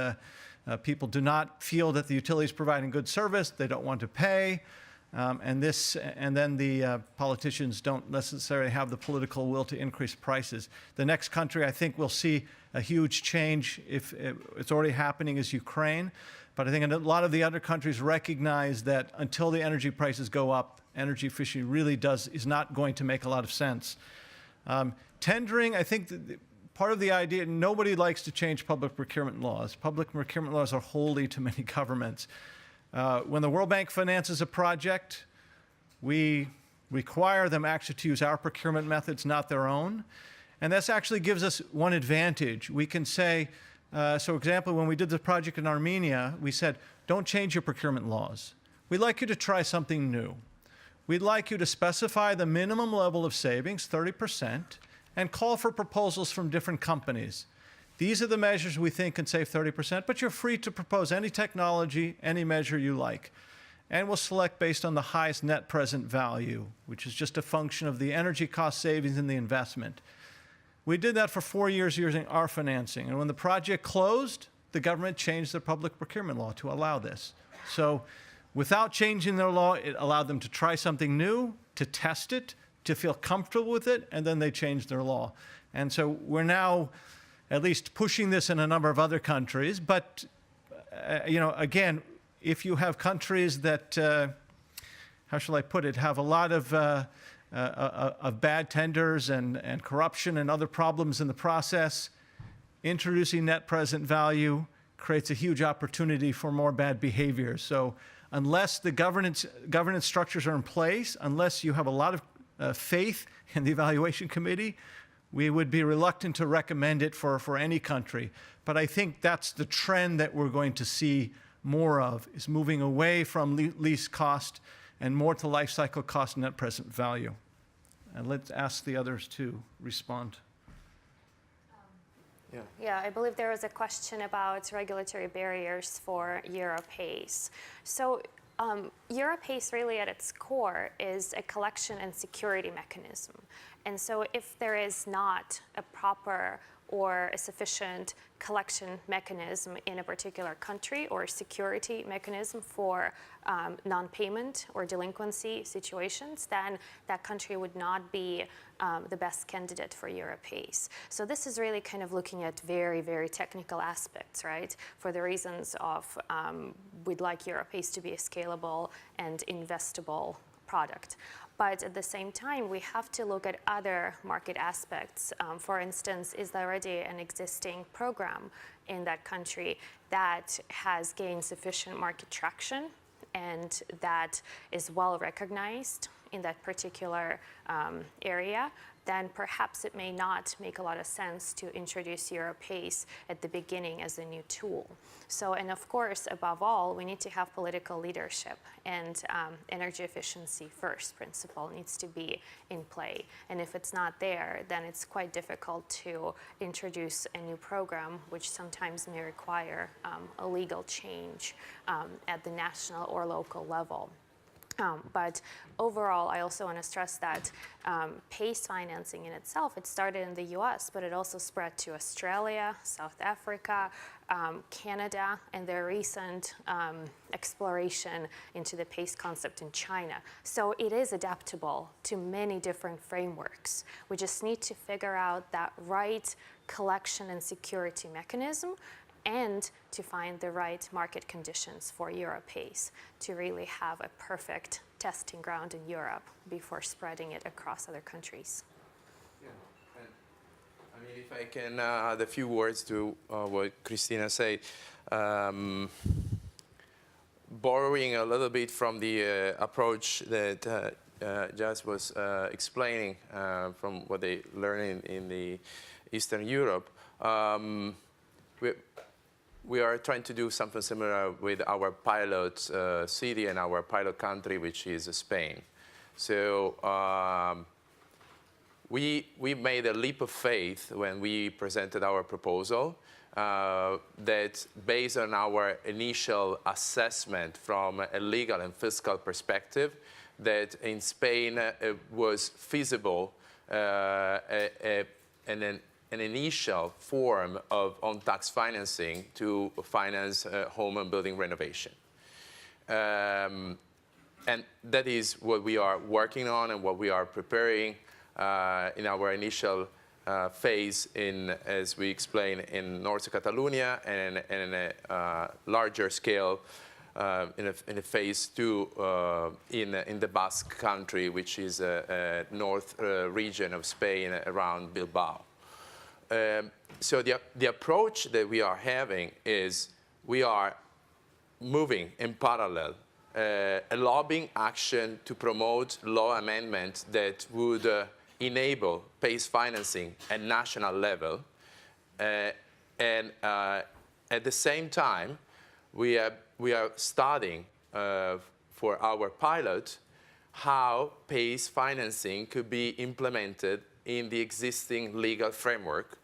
people do not feel that the utility is providing good service. They don't want to pay. And then the politicians don't necessarily have the political will to increase prices. The next country I think will see a huge change, if it's already happening, is Ukraine. But I think a lot of the other countries recognize that until the energy prices go up, energy efficiency really is not going to make a lot of sense. Tendering, I think part of the idea, nobody likes to change public procurement laws. Public procurement laws are holy to many governments. When the World Bank finances a project, we require them actually to use our procurement methods, not their own. And this actually gives us one advantage. We can say, so for example, when we did the project in Armenia, we said, don't change your procurement laws. We'd like you to try something new. We'd like you to specify the minimum level of savings, 30%, and call for proposals from different companies. These are the measures we think can save 30%, but you're free to propose any technology, any measure you like. And we'll select based on the highest net present value, which is just a function of the energy cost savings and the investment. We did that for 4 years using our financing. And when the project closed, the government changed their public procurement law to allow this. So without changing their law, it allowed them to try something new, to test it, to feel comfortable with it, and then they changed their law. And so we're now at least pushing this in a number of other countries. But, again, if you have countries that, how shall I put it, have a lot of bad tenders and corruption and other problems in the process, introducing net present value creates a huge opportunity for more bad behavior. So unless the governance structures are in place, unless you have a lot of faith in the evaluation committee, we would be reluctant to recommend it for any country. But I think that's the trend that we're going to see more of, is moving away from least cost and more to life cycle cost and net present value. And let's ask the others to respond.
Yeah, I believe there was a question about regulatory barriers for Europace. So Europace really at its core is a collection and security mechanism. And so if there is not a proper or a sufficient collection mechanism in a particular country or security mechanism for non-payment or delinquency situations, then that country would not be the best candidate for Europace. So this is really kind of looking at very, very technical aspects, right? For the reasons of we'd like Europace to be a scalable and investable product. But at the same time, we have to look at other market aspects. For instance, is there already an existing program in that country that has gained sufficient market traction and that is well recognized in that particular area? Then perhaps it may not make a lot of sense to introduce Europace at the beginning as a new tool. So, and of course, above all, we need to have political leadership, and energy efficiency first principle needs to be in play. And if it's not there, then it's quite difficult to introduce a new program, which sometimes may require a legal change at the national or local level. But overall, I also want to stress that PACE financing in itself, it started in the US, but it also spread to Australia, South Africa, Canada, and their recent exploration into the PACE concept in China. So it is adaptable to many different frameworks. We just need to figure out that right collection and security mechanism, and to find the right market conditions for EuroPACE to really have a perfect testing ground in Europe before spreading it across other countries.
Yeah, and I mean, if I can add a few words to what Christina said, borrowing a little bit from the approach that Jas was explaining from what they learn in the Eastern Europe, we are trying to do something similar with our pilot city and our pilot country, which is Spain. So we made a leap of faith when we presented our proposal that based on our initial assessment from a legal and fiscal perspective, that in Spain it was feasible an initial form of on-tax financing to finance home and building renovation. And that is what we are working on and what we are preparing in our initial phase in, as we explained, in North Catalonia and in a larger scale in a phase 2 in the Basque country, which is a north region of Spain around Bilbao. So the approach that we are having is we are moving in parallel a lobbying action to promote law amendments that would enable PACE financing at national level. And at the same time, we are studying for our pilot how PACE financing could be implemented in the existing legal framework,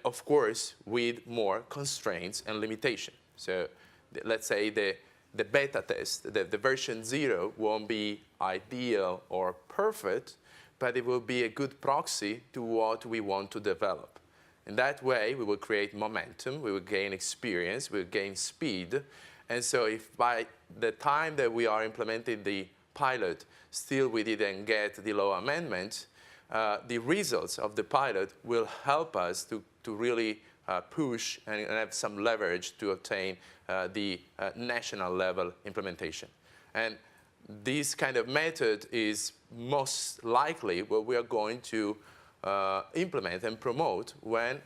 of course, with more constraints and limitations. So let's say the beta test, the version 0 won't be ideal or perfect, but it will be a good proxy to what we want to develop. In that way, we will create momentum, we will gain experience, we will gain speed. And so if by the time that we are implementing the pilot, still we didn't get the law amendment, the results of the pilot will help us to really push and have some leverage to obtain the national level implementation. And this kind of method is most likely what we are going to implement and promote when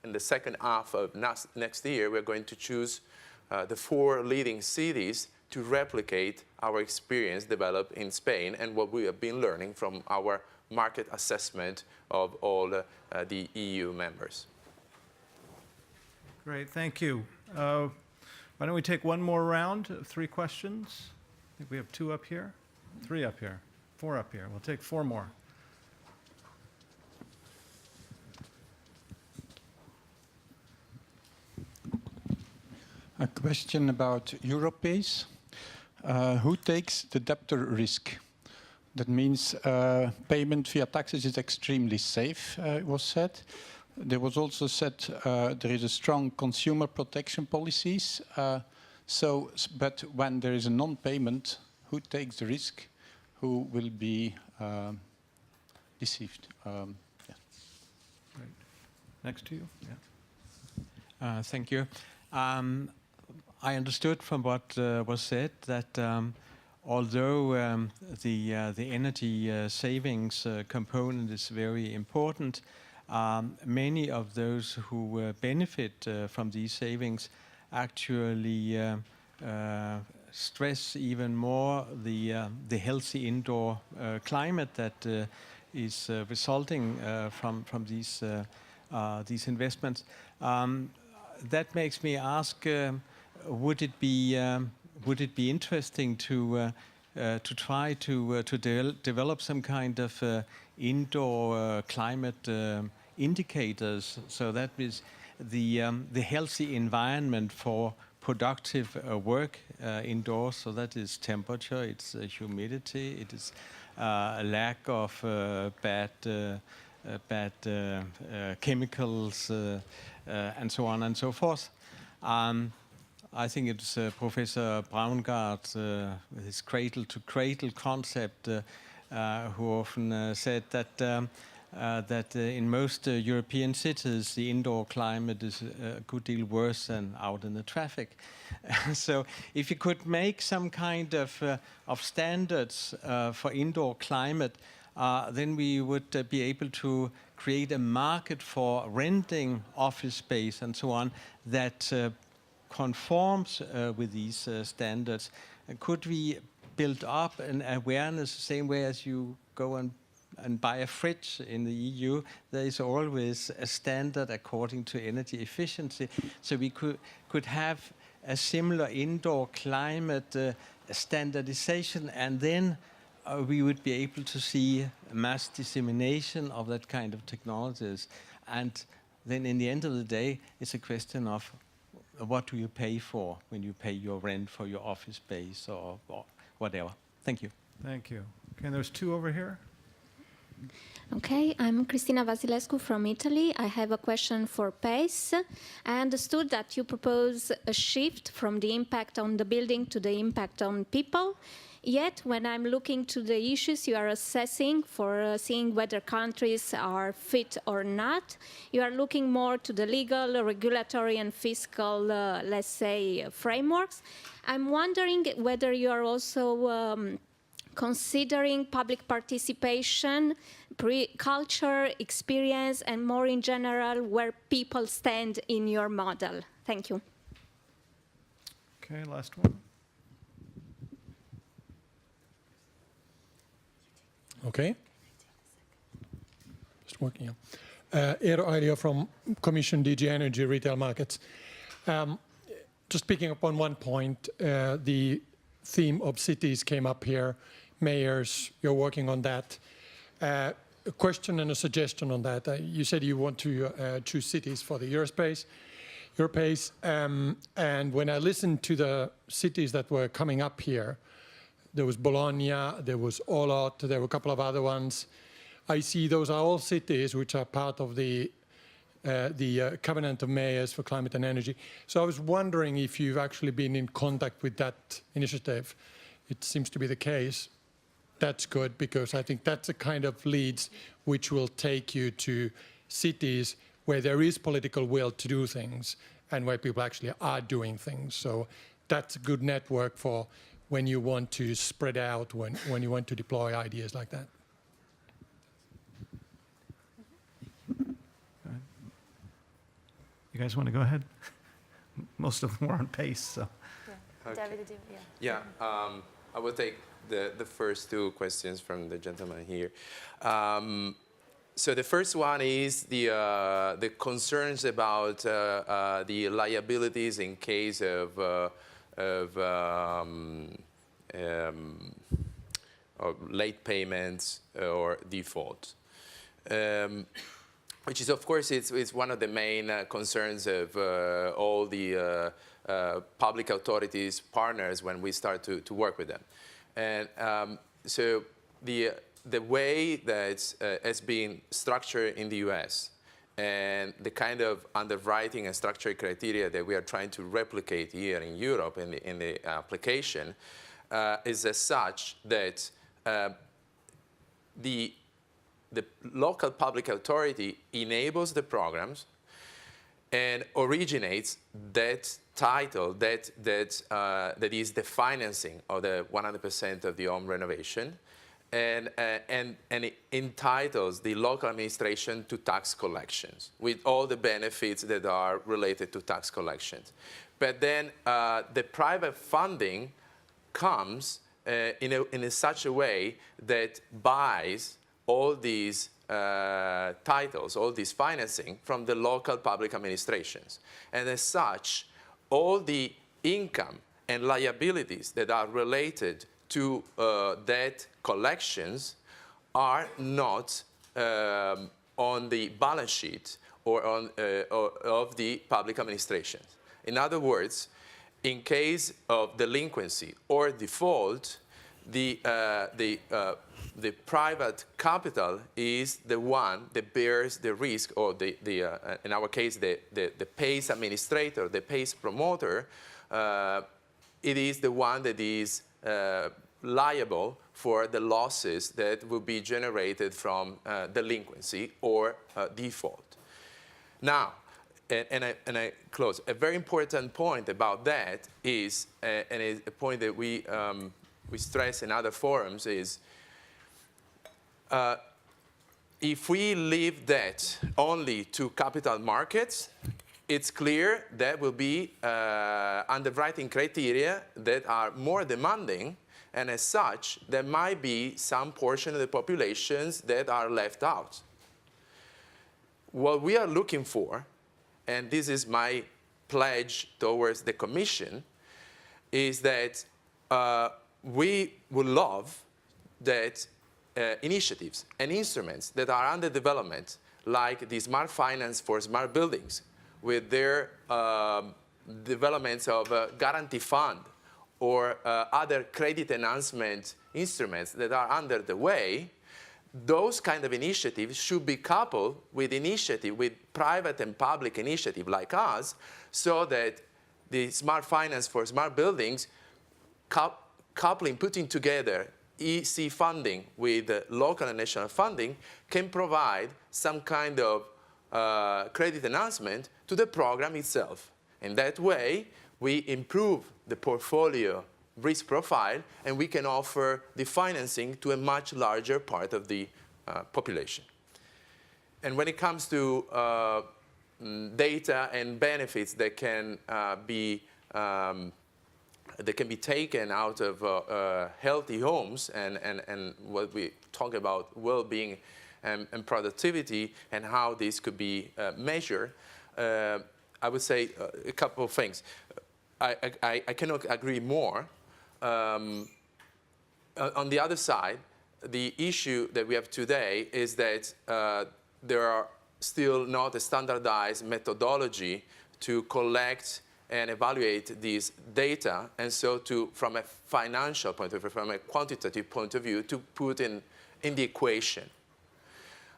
in the second half of next year we're going to choose the 4 leading cities to replicate our experience developed in Spain and what we have been learning from our market assessment of all the EU members.
Great, thank you. Why don't we take one more round of 3 questions? I think we have 2 up here, 3 up here, 4 up here. We'll take 4 more.
A question about EuroPACE. Who takes the debtor risk? That means payment via taxes is extremely safe, it was said. There was also said there is a strong consumer protection policies. But when there is a non-payment, who takes the risk? Who will be deceived? Yeah.
Great. Next to you. Yeah.
Thank you. I understood from what was said that although the energy savings component is very important, many of those who benefit from these savings actually stress even more the healthy indoor climate that is resulting from these investments. That makes me ask: would it be interesting to try to develop some kind of indoor climate indicators, so that is the healthy environment for productive work indoors. So that is temperature, it's humidity, it is a lack of bad chemicals, and so on and so forth. I think it's Professor Braungart with his cradle-to-cradle concept who often said that in most European cities the indoor climate is a good deal worse than out in the traffic. So if you could make some kind of standards for indoor climate, then we would be able to create a market for renting office space and so on that conforms with these standards. Could we build up an awareness the same way as you go and buy a fridge in the EU? There is always a standard according to energy efficiency. So we could have a similar indoor climate standardization, and then we would be able to see mass dissemination of that kind of technologies. And then in the end of the day, it's a question of what do you pay for when you pay your rent for your office space or whatever. Thank you.
Thank you. Okay, there's two over here.
Okay, I'm Cristina Vasilescu from Italy. I have a question for PACE. I understood that you propose a shift from the impact on the building to the impact on people. Yet, when I'm looking to the issues you are assessing for seeing whether countries are fit or not, you are looking more to the legal, regulatory, and fiscal, let's say, frameworks. I'm wondering whether you are also considering public participation, culture, experience, and more in general, where people stand in your model. Thank you.
Okay, last one.
Okay. Just working. Eero Airio from Commission DG Energy Retail Markets. Just picking up on one point, the theme of cities came up here. Mayors, you're working on that. A question and a suggestion on that. You said you want to choose cities for the Eurospace. And when I listened to the cities that were coming up here, there was Bologna, there was Olot, there were a couple of other ones. I see those are all cities which are part of the Covenant of Mayors for Climate and Energy. So I was wondering if you've actually been in contact with that initiative. It seems to be the case. That's good, because I think that's the kind of leads which will take you to cities where there is political will to do things and where people actually are doing things. So that's a good network for when you want to spread out, when you want to deploy ideas like that.
You guys want to go ahead? Most of them were on PACE, so.
Yeah.
Okay.
David,
Yeah, I will take the first two questions from the gentleman here. So the first one is the concerns about the liabilities in case of late payments or default, which is, of course, it's one of the main concerns of all the public authorities partners when we start to work with them. And so the way that it's been structured in the US and the kind of underwriting and structure criteria that we are trying to replicate here in Europe in the application is as such that the local public authority enables the programs and originates that title that is the financing of the 100% of the home renovation, and it entitles the local administration to tax collections with all the benefits that are related to tax collections. But then the private funding comes in such a way that buys all these titles, all this financing from the local public administrations. And as such, all the income and liabilities that are related to debt collections are not on the balance sheet or on of the public administrations. In other words, in case of delinquency or default, the private capital is the one that bears the risk, or in our case, the PACE administrator, the PACE promoter, it is the one that is liable for the losses that will be generated from delinquency or default. Now, and I close. A very important point about that is, and it's a point that we stress in other forums, is if we leave that only to capital markets, it's clear that will be underwriting criteria that are more demanding, and as such, there might be some portion of the populations that are left out. What we are looking for, and this is my pledge towards the Commission, is that we would love that initiatives and instruments that are under development, like the Smart Finance for Smart Buildings, with their developments of a guarantee fund or other credit enhancement instruments that are under the way, those kind of initiatives should be coupled with private and public initiative like us, so that the Smart Finance for Smart Buildings putting together EC funding with local and national funding can provide some kind of credit enhancement to the program itself. In that way, we improve the portfolio risk profile, and we can offer the financing to a much larger part of the population. And when it comes to data and benefits that can be taken out of healthy homes, and what we talk about well-being and productivity, and how this could be measured, I would say a couple of things. I cannot agree more. On the other side, the issue that we have today is that there are still not a standardized methodology to collect and evaluate these data, and so from a financial point of view, from a quantitative point of view, to put in the equation.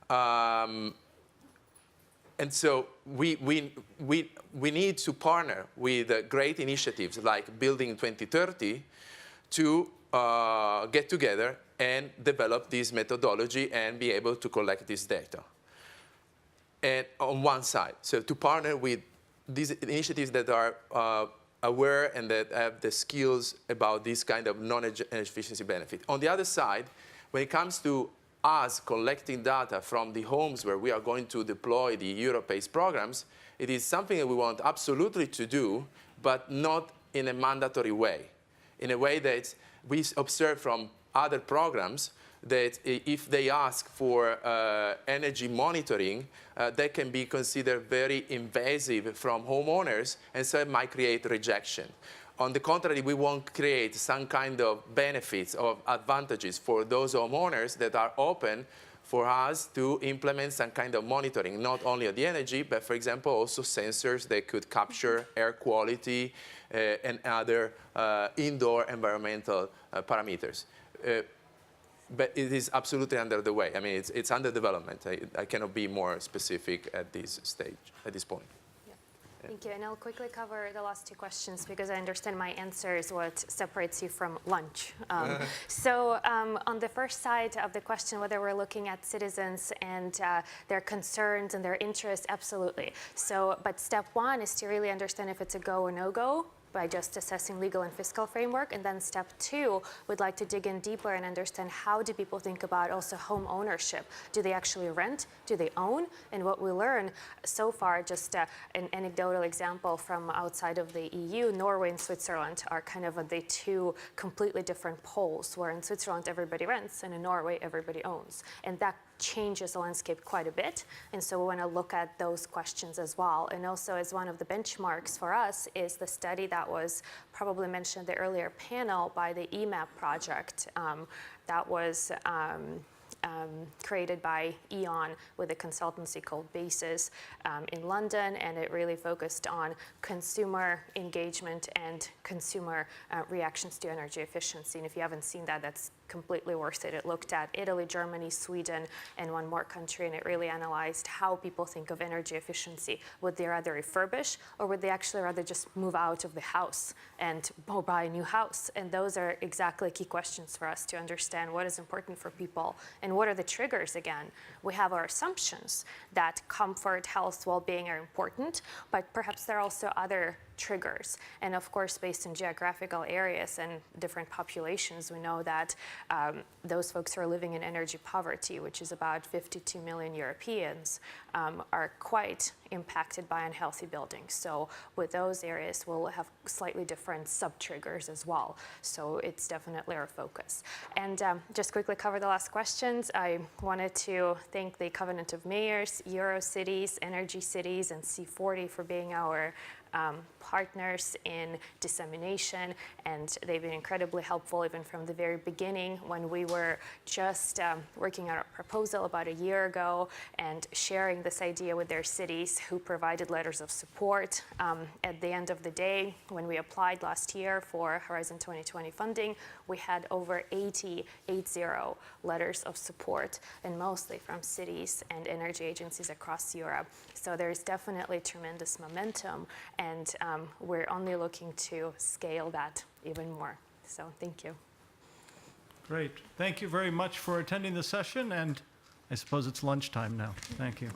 And so we need to partner with great initiatives like Building 2030 to get together and develop this methodology and be able to collect this data. And on one side, so to partner with these initiatives that are aware and that have the skills about this kind of non-energy efficiency benefit. On the other side, when it comes to us collecting data from the homes where we are going to deploy the Euro-PACE programs, it is something that we want absolutely to do, but not in a mandatory way. In a way that we observe from other programs that if they ask for energy monitoring, that can be considered very invasive from homeowners, and so it might create rejection. On the contrary, we won't create some kind of benefits or advantages for those homeowners that are open for us to implement some kind of monitoring, not only of the energy, but for example, also sensors that could capture air quality and other indoor environmental parameters. But it is absolutely under the way. I mean, it's under development. I cannot be more specific at this stage, at this point.
Thank you. And I'll quickly cover the last two questions because I understand my answer is what separates you from lunch. So on the first side of the question, whether we're looking at citizens and their concerns and their interests, absolutely. So, but step one is to really understand if it's a go or no-go by just assessing legal and fiscal framework. And then step two, we'd like to dig in deeper and understand how do people think about also home ownership. Do they actually rent? Do they own? And what we learn so far, just an anecdotal example from outside of the EU, Norway and Switzerland are kind of the two completely different poles, where in Switzerland everybody rents and in Norway everybody owns. And that changes the landscape quite a bit, and so we want to look at those questions as well. And also, as one of the benchmarks for us is the study that was probably mentioned in the earlier panel by the EMAP project. That was created by E.ON with a consultancy called Basis in London, and it really focused on consumer engagement and consumer reactions to energy efficiency. And if you haven't seen that, that's completely worth it. It looked at Italy, Germany, Sweden, and one more country, and it really analyzed how people think of energy efficiency. Would they rather refurbish, or would they actually rather just move out of the house and buy a new house? And those are exactly key questions for us to understand what is important for people and what are the triggers again. We have our assumptions that comfort, health, well-being are important, but perhaps there are also other triggers. And of course, based on geographical areas and different populations, we know that those folks who are living in energy poverty, which is about 52 million Europeans, are quite impacted by unhealthy buildings. So with those areas, we'll have slightly different sub-triggers as well. So it's definitely our focus. And just quickly cover the last questions. I wanted to thank the Covenant of Mayors, Eurocities, Energy Cities, and C40 for being our partners in dissemination, and they've been incredibly helpful even from the very beginning when we were just working on a proposal about a year ago and sharing this idea with their cities, who provided letters of support. At the end of the day, when we applied last year for Horizon 2020 funding, we had over 80 letters of support, and mostly from cities and energy agencies across Europe. So there's definitely tremendous momentum, and we're only looking to scale that even more. So thank you.
Great. Thank you very much for attending the session, and I suppose it's lunchtime now. Thank you.